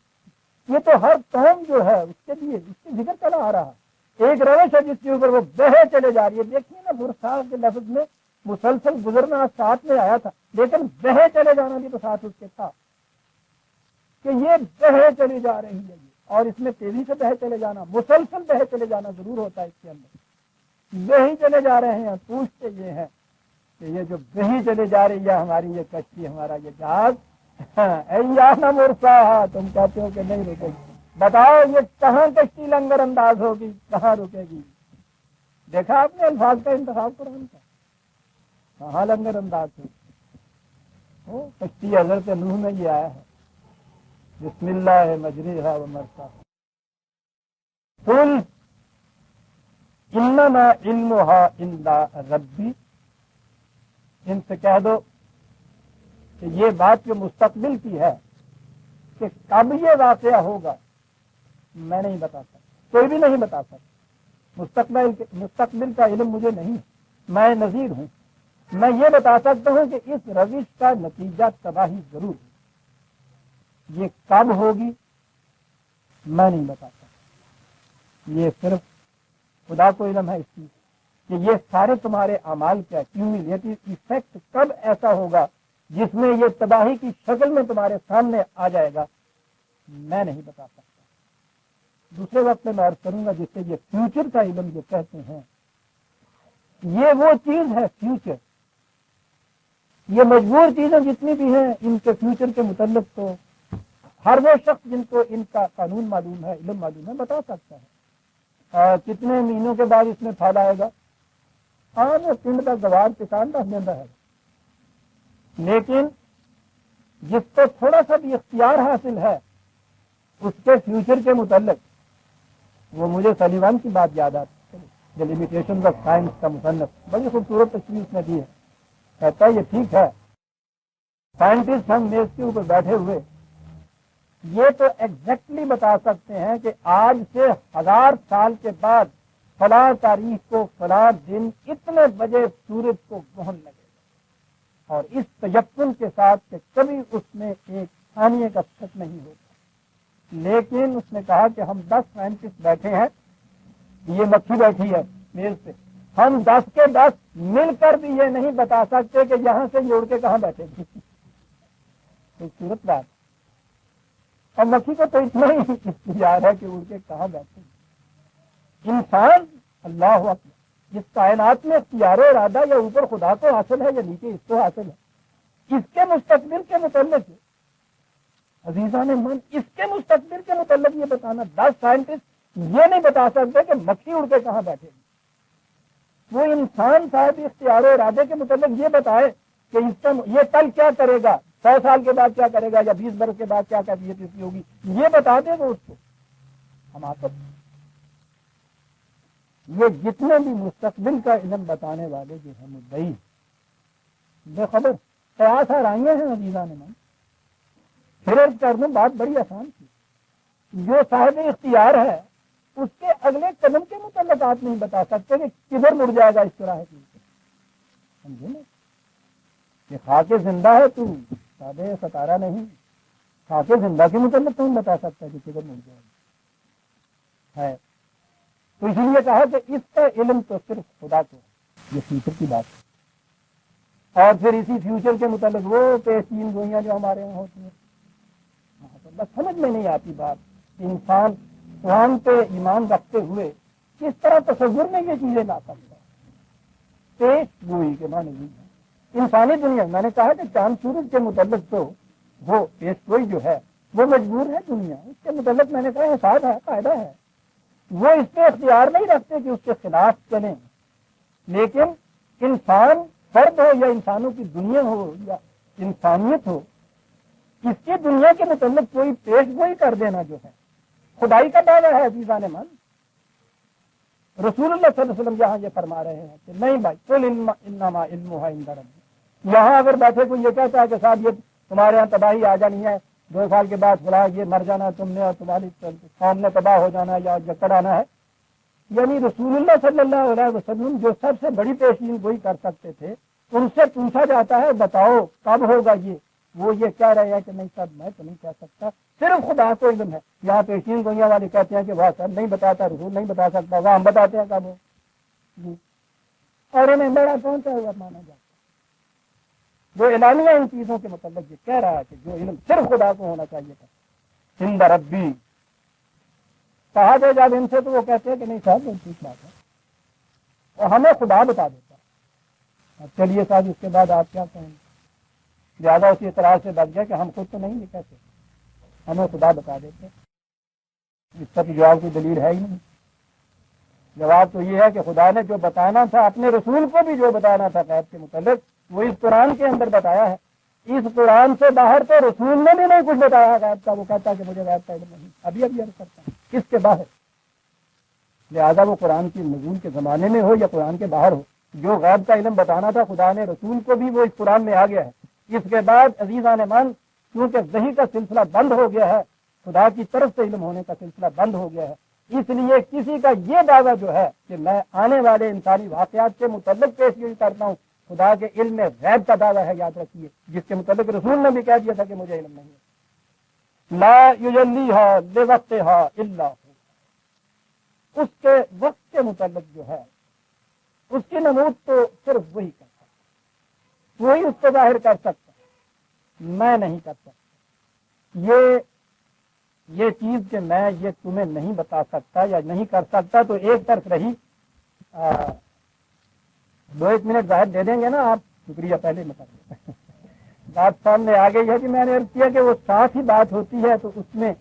یہ تو ہر قوم جو ہے اس کے لیے اس کے ذکر چلا آ رہا۔ ایک روش ہے جس کے اوپر وہ بہے چلے جا رہی ہے۔ دیکھیے نا، مرسا کے لفظ میں مسلسل گزرنا ساتھ میں آیا تھا، لیکن بہے چلے جانا بھی تو ساتھ اس کے تھا کہ یہ بہے چلی جا رہی ہے، اور اس میں تیزی سے بہے چلے جانا، مسلسل بہے چلے جانا ضرور ہوتا ہے اس کے اندر۔ بہی چلے جا رہے ہیں، پوچھتے یہ ہیں کہ یہ جو بہی چلے جا رہی ہے ہماری یہ کشتی، ہمارا یہ جہاز، ایانا مرسا، تم کہتے ہو کہ نہیں رکے گی، بتاؤ یہ کہاں کشتی لنگر انداز ہوگی، کہاں رکے گی؟ دیکھا آپ نے الفاظ کا انتخاب قرآن کا، کہاں لنگر انداز ہوگی؟ کشتی حضرت نوح میں یہ آیا ہے، بسم اللہ مجریہا و مرساہا، قل انما علمھا عند ربی، ان سے کہہ دو کہ یہ بات جو مستقبل کی ہے کہ کب یہ واقعہ ہوگا میں نہیں بتا سکتا، کوئی بھی نہیں بتا سکتا، مستقبل کا علم مجھے نہیں، میں نذیر ہوں، میں یہ بتا سکتا ہوں کہ اس روش کا نتیجہ تباہی ضرور ہے، یہ کب ہوگی میں نہیں بتا سکتا، یہ صرف خدا کو علم ہے اس چیز کہ یہ سارے تمہارے اعمال کا کیومولیٹو ایفیکٹ کب ایسا ہوگا جس میں یہ تباہی کی شکل میں تمہارے سامنے آ جائے گا، میں نہیں بتا سکتا۔ دوسرے وقت میں عرض کروں گا جس سے یہ فیوچر کا علم جو کہتے ہیں، یہ وہ چیز ہے فیوچر، یہ مجبور چیزیں جتنی بھی ہیں ان کے فیوچر کے متعلق تو ہر وہ شخص جن کو ان کا قانون معلوم ہے، علم معلوم ہے، بتا سکتا ہے۔ کتنے مہینوں کے بعد اس میں پھل آئے گا، وہ پنڈ کا گوار کسان کا زندہ ہے، لیکن جس کو تھوڑا سا بھی اختیار حاصل ہے اس کے فیوچر کے متعلق، وہ مجھے سلیوان کی بات یاد آتی ہے، جو لمیٹیشن آف سائنس کا مصنف، بڑی خوبصورت تشریح اس نے دی ہے، کہتا ہے یہ ٹھیک ہے، سائنٹسٹ ہم میز کے اوپر بیٹھے ہوئے یہ تو ایگزیکٹلی بتا سکتے ہیں کہ آج سے 1000 سال کے بعد فلاں تاریخ کو فلاں دن اتنے بجے سورج کو گرہن لگے گا، اور اس تیقن کے ساتھ کہ کبھی اس میں ایک ثانیے کا شک نہیں ہوتا۔ لیکن اس نے کہا کہ ہم 10 سائنٹسٹ بیٹھے ہیں، یہ مکھی بیٹھی ہے میز پہ، ہم 10 کے 10 مل کر بھی یہ نہیں بتا سکتے کہ یہاں سے یہ اڑ کے کہاں بیٹھے گی۔ خوبصورت بات، اور مکھی کو تو اتنا ہی اختیار ہے کہ اڑ کے کہاں بیٹھے گی۔ انسان اللہ اکبر، جس کائنات میں اختیار و ارادہ یا اوپر خدا کو حاصل ہے یا نیچے اس کو حاصل ہے، اس کے مستقبل کے متعلق عزیزان من، اس کے مستقبل کے متعلق یہ بتانا، 10 سائنٹسٹ یہ نہیں بتا سکتے کہ مکھی اڑ کے کہاں بیٹھے گی۔ وہ انسان صاحب اختیار و ارادے کے متعلق یہ بتائے کہ اس کا یہ کل کیا کرے گا، 100 سال کے بعد کیا کرے گا، یا 20 برس کے بعد کیا کیفیت اس کی ہوگی، یہ بتا دے گا اس کو۔ ہم آپ یہ جتنے بھی مستقبل کا علم بتانے والے جو ہیں مدعی بے خبر قیاس آرائیاں ہیں عزیزان من۔ پھر کر دوں، بات بڑی آسان تھی، جو صاحب اختیار ہے اس کے اگلے قدم کے متعلق آپ نہیں بتا سکتے کہ کدھر مڑ جائے گا اس طرح کی، سمجھے نا؟ یہ خاک زندہ ہے تو سادے ستارہ نہیں، خاک زندہ کے متعلق تو نہیں بتا سکتا کہ کدھر مڑ جائے گا ہے۔ تو اسی لیے کہا کہ اس کا علم تو صرف خدا کو ہے، یہ فیوچر کی بات ہے۔ اور پھر اسی فیوچر کے متعلق وہ پیشین گوئیاں جو ہمارے یہاں ہوتی ہیں، بس سمجھ میں نہیں آتی بات۔ انسان قرآن پہ ایمان رکھتے ہوئے کس طرح تصور میں یہ چیزیں لا سکتا ہے؟ پیش گوئی کے معنی نہیں ہے انسانی دنیا۔ میں نے کہا کہ چاند سورج کے متعلق تو وہ پیش گوئی جو ہے وہ مجبور ہے دنیا، اس کے متعلق میں نے کہا حساب ہے، قاعدہ ہے، وہ اس پہ اختیار نہیں رکھتے کہ اس کے خلاف چلیں۔ لیکن انسان فرد ہو یا انسانوں کی دنیا ہو یا انسانیت ہو، اس کی دنیا کے متعلق کوئی پیش گوئی کر دینا جو ہے خدائی کا دعویٰ ہے عزیزان من۔ رسول اللہ صلی اللہ علیہ وسلم یہاں یہ فرما رہے ہیں کہ نہیں بھائی، قل انما علمہ عند ربی۔ یہاں اگر بیٹھے کوئی یہ کہتا ہے کہ صاحب یہ تمہارے یہاں تباہی آ جانی ہے، 2 سال کے بعد فلاں یہ مر جانا تم نے اور تمہاری قوم نے تباہ ہو جانا یا جکڑ آنا ہے، یعنی رسول اللہ صلی اللہ علیہ وسلم جو سب سے بڑی پیشین گوئی کر سکتے تھے، ان سے پوچھا جاتا ہے بتاؤ کب ہوگا یہ، وہ یہ کہہ رہے ہیں کہ نہیں صاحب میں تو نہیں کہہ سکتا، صرف خدا کو علم ہے۔ یہاں پیشین گوئیاں والے کہتے ہیں کہ وہ سب نہیں بتاتا، رسول نہیں بتا سکتا، وہ ہم بتاتے ہیں کب ہو جی، اور انہیں بڑا پہنچا ہوا مانا جاتا ہے۔ جو اعلانیہ ان چیزوں کے متعلق یہ کہہ رہا ہے کہ جو علم صرف خدا کو ہونا چاہیے تھا، عند ربی کہا جائے جب ان سے، تو وہ کہتے ہیں کہ نہیں صاحب وہ ٹھیک بات ہے، اور ہمیں خدا بتا دیتا ہے۔ اب چلیے صاحب اس کے بعد آپ کیا کہیں گے؟ زیادہ اسی اعتراض سے بچ گیا کہ ہم خود تو نہیں کہتے، ہمیں خدا بتا دیتے۔ اس کا جواب کی دلیل ہے ہی نہیں۔ جواب تو یہ ہے کہ خدا نے جو بتانا تھا اپنے رسول کو بھی جو بتانا تھا غیب کے متعلق، وہ اس قرآن کے اندر بتایا ہے۔ اس قرآن سے باہر تو رسول نے بھی نہیں کچھ بتایا غیب کا، وہ کہتا کہ مجھے غیب کا علم نہیں، ابھی عرض کرتا ہوں اس کے باہر۔ لہذا وہ قرآن کی نزول کے زمانے میں ہو یا قرآن کے باہر ہو، جو غیب کا علم بتانا تھا خدا نے رسول کو بھی، وہ اس قرآن میں آ گیا ہے۔ اس کے بعد عزیزان من، کیونکہ وحی کا سلسلہ بند ہو گیا ہے، خدا کی طرف سے علم ہونے کا سلسلہ بند ہو گیا ہے، اس لیے کسی کا یہ دعویٰ جو ہے کہ میں آنے والے انسانی واقعات کے متعلق پیشگوئی کرتا ہوں، خدا کے علم میں غیب کا دعویٰ ہے، یاد رکھیے، جس کے متعلق رسول نے بھی کہہ دیا تھا کہ مجھے علم نہیں ہے۔ لا یجلیھا لوقتھا الا ہو، اس کے وقت کے متعلق جو ہے اس کی نمود تو صرف وہی کر سکتا، وہی اس کو ظاہر کر سکتا، میں نہیں کر سکتا۔ یہ چیز کہ میں یہ تمہیں نہیں بتا سکتا یا نہیں کر سکتا تو ایک طرف رہی۔ 2-1 منٹ ظاہر دے دیں گے نا آپ؟ شکریہ، پہلے بتا بات سامنے آ گئی ہے کہ میں نے عرض کیا کہ وہ ساتھ ہی بات ہوتی ہے تو اس میں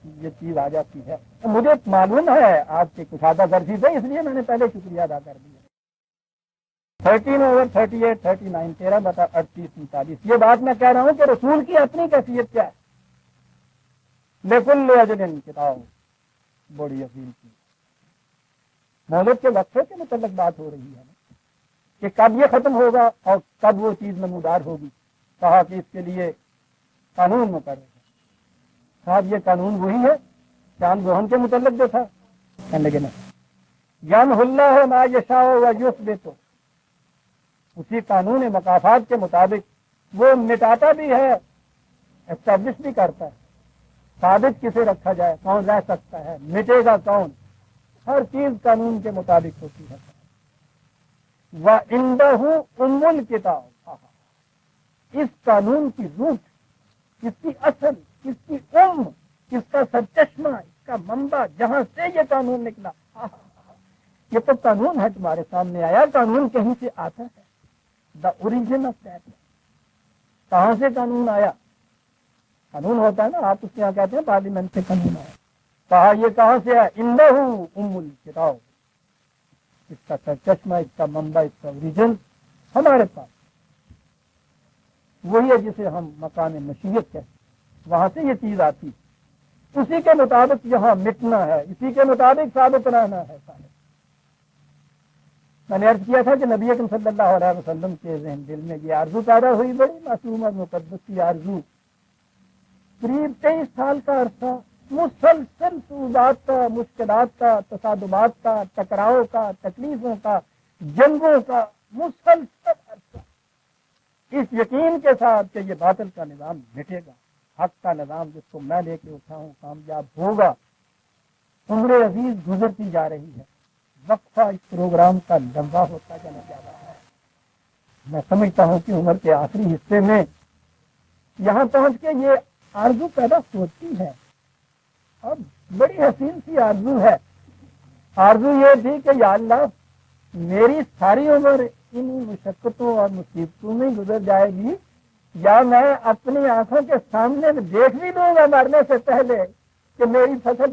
یہ چیز آ جاتی ہے۔ مجھے معلوم ہے آپ کے کچھ آدھا درجی ہے، اس لیے میں نے پہلے شکریہ ادا کر دیا۔ 13/38 39 13/38 یہ بات میں کہہ رہا ہوں کہ رسول کی اپنی کیفیت کیا ہے۔ لکل اجل کتاب، بڑی عظیم چیز، مہلت کے وقفے کے متعلق بات ہو رہی ہے کہ کب یہ ختم ہوگا اور کب وہ چیز نمودار ہوگی۔ کہا کہ اس کے لیے قانون مقرر ہے، صاحب یہ قانون وہی ہے چاند گہن کے متعلق جو تھا؟ کہنے لگے نہیں، یمحو اللہ ما یشاء و یثبت، اسی قانون مقافات کے مطابق وہ مٹاتا بھی ہے، اسٹیبلش بھی کرتا ہے۔ ثابت کسے رکھا جائے، کون رہ سکتا ہے، مٹے گا کون، ہر چیز قانون کے مطابق ہوتی ہے۔ وَعِندَهُ أُمُّ الْكِتَابِ، اس قانون کی روٹ، اس کی اصل، اس کی اس کا سرچشمہ، اس کا منبع، جہاں سے یہ قانون نکلا، یہ تو قانون ہے تمہارے سامنے آیا، قانون کہیں سے آتا ہے۔ دا اوریجن آف دیٹ، کہاں سے قانون آیا؟ قانون ہوتا ہے نا، آپ اس کے یہاں کہتے ہیں پارلیمنٹ سے قانون آیا، کہا یہ کہاں سے آیا؟ اِنَّهُ أُمُّ الْكِتَابِ، اس کا سرچشمہ، اس کا منبع، اس کا اوریجن ہمارے پاس وہی ہے جسے ہم مکان مشیت کہتے ہیں، وہاں سے یہ چیز آتی، اسی کے مطابق یہاں مٹنا ہے، اسی کے مطابق ثابت رہنا ہے۔ میں نے عرض کیا تھا کہ نبی اکرم صلی اللہ علیہ وسلم کے ذہن دل میں یہ آرزو پیدا ہوئی، بڑی معصوم اور مقدس کی آرزو، قریب 23 سال کا عرصہ مسلسل صعوبات کا، مشکلات کا، تصادمات کا، ٹکراؤ کا، تکلیفوں کا، جنگوں کا مسلسل عرصہ، اس یقین کے ساتھ کہ یہ باطل کا نظام مٹے گا، حق کا نظام جس کو میں لے کے اٹھا ہوں کامیاب ہوگا۔ عمر عزیز گزرتی جا رہی ہے، وقفہ اس پروگرام کا لمبا ہوتا چلا جا رہا ہے۔ میں سمجھتا ہوں کہ عمر کے آخری حصے میں یہاں پہنچ کے یہ آرزو پیدا ہوتی ہے، اور بڑی حسین سی آرزو ہے۔ آرزو یہ تھی کہ یا اللہ میری ساری عمر انہی مشقتوں اور مصیبتوں میں گزر جائے گی، یا میں اپنی آنکھوں کے سامنے دیکھ بھی دوں گا مرنے سے پہلے کہ میری فصل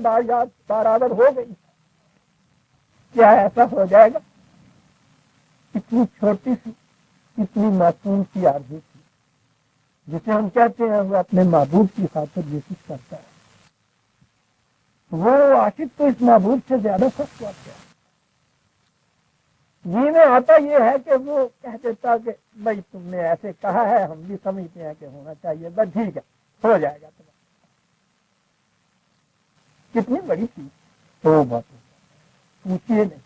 برابر ہو گئی، کیا ایسا ہو جائے گا؟ اتنی چھوٹی سی، اتنی معصوم سی آرزو تھی، جسے ہم کہتے ہیں وہ اپنے محبوب کی خاطر یہ کچھ کرتا ہے۔ وہ عاشق تو اس محبوب سے زیادہ سخت ہوتا ہے۔ جی میں آتا یہ ہے کہ وہ کہہ دیتا کہ بھائی تم نے ایسے کہا ہے، ہم بھی سمجھتے ہیں کہ ہونا چاہیے، بس ٹھیک ہے ہو جائے گا تمہارا۔ کتنی بڑی چیز، تو بات پوچھیے نہیں،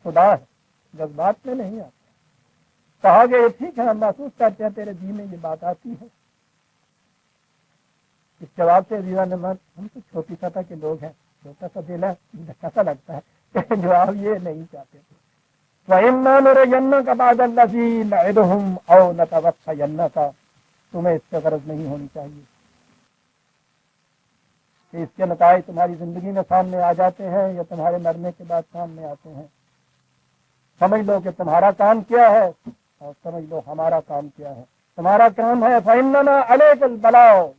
خدا ہے، جذبات میں نہیں آتا۔ کہا کہ ٹھیک ہے ہم محسوس کرتے ہیں تیرے دل میں یہ بات آتی ہے۔ اس جواب سے عزیزاں نعمت، ہم تو چھوٹی سطح کے لوگ ہیں، چھوٹا سا دل ہے، دھکا سا لگتا ہے کہ جواب یہ نہیں چاہتے تھے۔ وَإِمَّا نُرِيَنَّكَ بَعْضَ الَّذِي نَعِدُهُمْ أَوْ نَتَوَفَّيَنَّكَ، تمہیں اس سے غرض نہیں ہونی چاہیے کہ اس کے نتائج تمہاری زندگی میں سامنے آ جاتے ہیں یا تمہارے مرنے کے بعد سامنے آتے ہیں۔ سمجھ لو کہ تمہارا کام کیا ہے اور سمجھ لو ہمارا کام کیا ہے۔ تمہارا کام ہے فَإِنَّمَا عَلَيْكَ الْبَلَاغُ،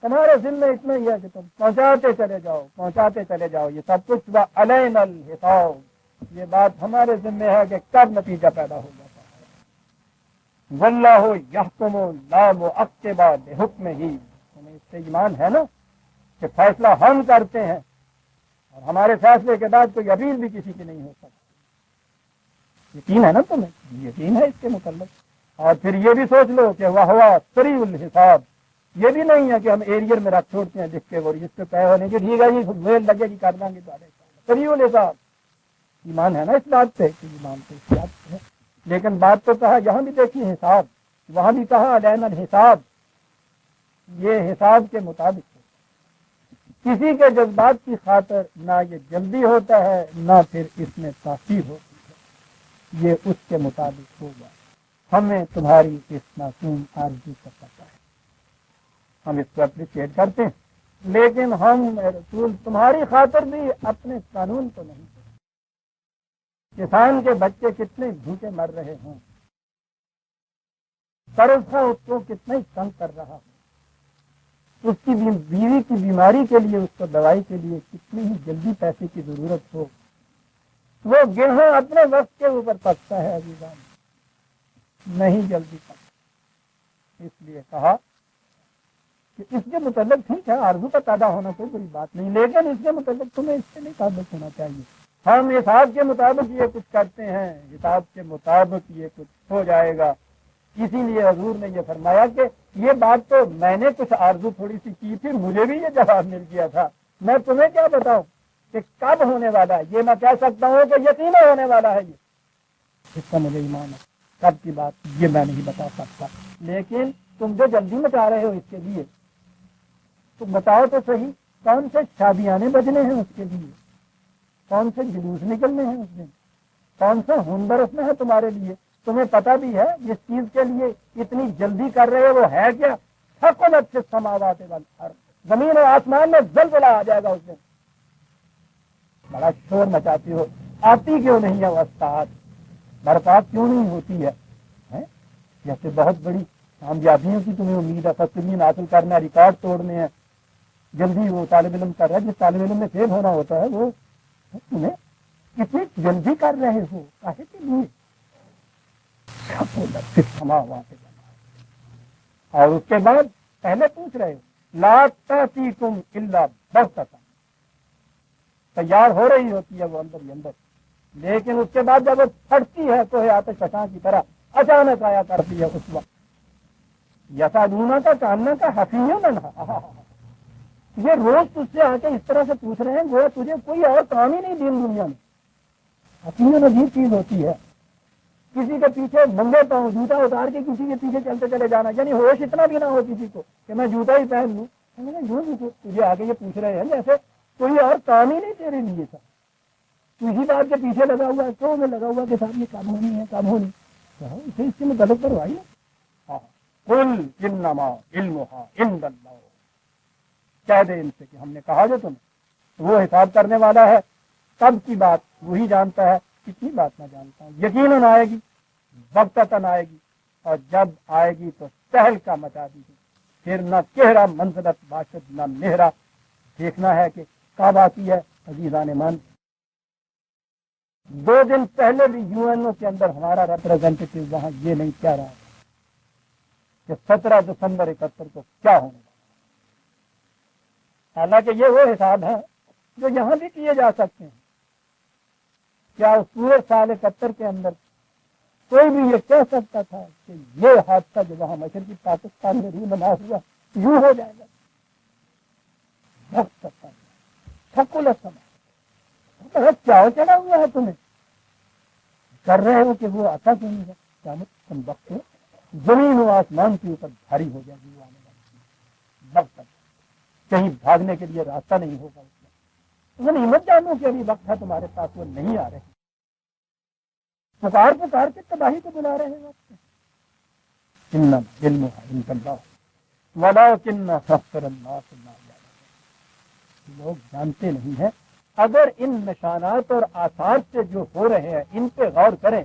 تمہارے ذمہ میں اتنا ہی ہے کہ تم پہنچاتے چلے جاؤ، پہنچاتے چلے جاؤ، یہ سب کچھ وَعَلَيْنَا الْحِسَابُ، یہ بات ہمارے ذمہ ہے کہ کب نتیجہ پیدا ہو جاتا ہے۔ وَاللَّهُ يَحْكُمُ لَا مُعَقِّبَ لِحُكْمِهِ، تمہیں اس سے ایمان ہے نا کہ فیصلہ ہم کرتے ہیں اور ہمارے فیصلے کے بعد کوئی اپیل بھی کسی کی نہیں ہو سکتی۔ یقین ہے نا تمہیں، یقین ہے اس کے متعلق۔ اور پھر یہ بھی سوچ لو کہ وَهُوَ سَرِيعُ الْحِسَابِ، یہ بھی نہیں ہے کہ ہم ایریئر میں رکھ چھوڑتے ہیں لکھ کے، اور جس پہ پے ہونے کے ٹھیک ہے جی ویل لگے گی کر دیں گے تو سَرِيعُ الْحِسَابِ۔ ایمان ہے نا اس بات پہ کہ ایمان تو اس بات پہ ہے، لیکن بات تو کہا یہاں بھی دیکھیے حساب، وہاں بھی کہا علینا الحساب، یہ حساب کے مطابق ہے۔ کسی کے جذبات کی خاطر نہ یہ جلدی ہوتا ہے نہ پھر اس میں تاخیر ہوتی ہے، یہ اس کے مطابق ہوگا۔ ہمیں تمہاری اس معصوم آرزو کا پتہ ہے، ہم اس کو اپریشیٹ کرتے ہیں، لیکن ہم رسول تمہاری خاطر بھی اپنے قانون کو نہیں کرتے۔ کسان کے بچے کتنے بھوکے مر رہے ہوں، قرض خواہ اس کو کتنا ہی تنگ کر رہا ہو، اس کی بیوی کی بیماری کے لیے، اس کو دوائی کے لیے کتنی ہی جلدی پیسے کی ضرورت ہو، وہ گیہوں اپنے وقت کے اوپر پکتا ہے عزیزان، نہیں جلدی پکتا۔ اس لیے کہا کہ اس کے متعلق ٹھیک ہے آرزو کا پیدا ہونا کوئی بری بات نہیں، لیکن اس کے متعلق تمہیں اس سے نہیں تعلق ہونا چاہیے۔ ہم حساب کے مطابق یہ کچھ کرتے ہیں، حساب کے مطابق یہ کچھ ہو جائے گا، اسی لیے حضور نے یہ فرمایا کہ یہ بات تو میں نے کچھ آرزو تھوڑی سی کی تھی، مجھے بھی یہ جواب مل گیا تھا، میں تمہیں کیا بتاؤں کہ کب ہونے والا ہے؟ یہ میں کہہ سکتا ہوں کہ یقینا ہونے والا ہے، یہ اس کا مجھے ایمان ہے، کب کی بات یہ میں نہیں بتا سکتا، لیکن تم جو جلدی مچا رہے ہو اس کے لیے، تم بتاؤ تو صحیح، کون سے شادیانے بجنے ہیں اس کے لیے، کون سے جلوس نکلنے ہیں اس دن، کون سا خون برسنا ہے تمہارے لیے؟ تمہیں پتہ بھی ہے جس چیز کے لیے اتنی جلدی کر رہے ہو وہ ہے کیا؟ ثقلت فی السماوات والارض، زمین اور آسمان میں زلزلہ آ جائے گا اس دن، بڑا شور مچاتی ہو، آتی کیوں نہیں ہے استاد، برسات کیوں نہیں ہوتی ہے؟ جیسے بہت بڑی کامیابیوں کی تمہیں امید ہے، تسلیم حاصل کرنا ہے، ریکارڈ توڑنے ہیں، جلدی وہ طالب علم کر رہا ہے، جس طالب علم میں فیل ہونا ہوتا ہے وہ تمہیں کتنی جلدی کر رہے ہو، کاہے کے لیے؟ اور اس کے بعد پہلے پوچھ رہے ہو لا تأتیکم الا بغتۃ، تیار ہو رہی ہوتی ہے وہ اندر ہی اندر، لیکن اس کے بعد جب وہ پھٹتی ہے تو آتش فشاں کی طرح اچانک آیا کرتی ہے اس وقت۔ یسالونک کا کاننا کا حفیظ منہا، یہ روز تجھ سے آ کے اس طرح سے پوچھ رہے ہیں وہ تجھے کوئی اور کام ہی نہیں دین دنیا میں۔ حفیظ عجیب چیز ہوتی ہے، کسی کے پیچھے ننگے پاؤں جوتا اتار کے کسی کے پیچھے چلتے چلے جانا، یعنی ہوش اتنا بھی نہ ہو کسی کو کہ میں جوتا ہی پہن لوں، تجھے آگے یہ پوچھ رہے ہیں جیسے کوئی اور کام ہی نہیں تیرے لیے تھا، اسی بات کے پیچھے لگا ہوا ہے، تو میں لگا ہوا کہ صاحب یہ کب ہونی ہے کب ہونی، اسے اس سے متعلق کروائی۔ قل انما علمھا عند اللہ، کہہ دے ان سے کہ ہم نے کہا جو تمہیں وہ حساب کرنے والا ہے، کب کی بات وہی جانتا ہے، کتنی بات میں جانتا ہوں، یقیناً آئے گی، وقتاً آئے گی، اور جب آئے گی تو سہل کا مچا دی گی، پھر نہ کہرا منزلت باشد نہ مہرا، دیکھنا ہے کہ کب آتی ہے عزیزان من۔ 2 دن پہلے بھی یو این او کے اندر ہمارا ریپرزینٹیٹو وہاں یہ نہیں کہہ رہا کہ 17 دسمبر 71 کو کیا ہونے والا، حالانکہ یہ وہ حساب ہے جو یہاں بھی کیے جا سکتے ہیں۔ کیا اس پورے سال 71 کے اندر کوئی بھی یہ کہہ سکتا تھا کہ یہ حادثہ جو وہاں مشرقی پاکستان میں رونما ہوا یوں ہو جائے گا؟ وقت تھکل سما کیا چڑھا ہوا ہے تمہیں، کر رہے ہو کہ وہ آتا کیوں نہیں ہے؟ قیامت تم وقت زمین و آسمان کے اوپر بھاری ہو جائے گی، وہ آنے والی وقت کہیں بھاگنے کے لیے راستہ نہیں ہوگا، اس میں ہمت جانو کہ ابھی وقت ہے تمہارے پاس، وہ نہیں آ رہے، پکار پکار کے تباہی کو بلا رہے ہیں وقت۔ انما علمھا عند اللہ ولکن اکثر الناس لا یعلمون، لوگ جانتے نہیں ہیں۔ اگر ان نشانات اور آثار سے جو ہو رہے ہیں ان پہ غور کریں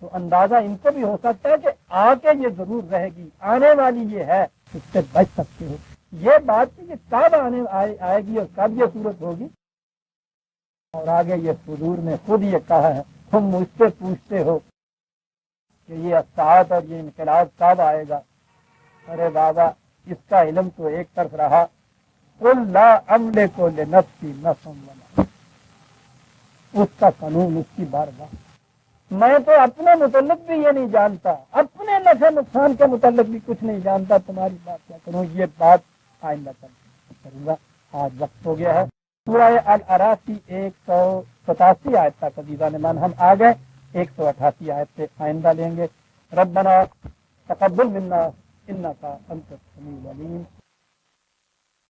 تو اندازہ ان کو بھی ہو سکتا ہے کہ آ کے یہ ضرور رہے گی، آنے والی یہ ہے، اس سے بچ سکتے ہو۔ یہ بات کہ کب آئے گی اور کب یہ صورت ہوگی، اور آگے یہ حضور نے خود یہ کہا ہے، تم مجھ سے پوچھتے ہو کہ یہ اساعت اور یہ انقلاب کب آئے گا، ارے بابا اس کا علم تو ایک طرف رہا، قل لا املک لنفسی نفعا ولا، اس کا قانون اس کی بارگاہ، میں تو اپنے متعلق بھی یہ نہیں جانتا، اپنے نفع نقصان کے متعلق بھی کچھ نہیں جانتا، تمہاری بات کیا کروں، یہ بات آئندہ کروں گا، آج وقت ہو گیا ہے۔ سورہ الاعراف 187 آیت تک عزیزان من ہم آ گئے، 188 آیت سے آئندہ لیں گے۔ ربنا تقبل منا انک انت السمیع العلیم۔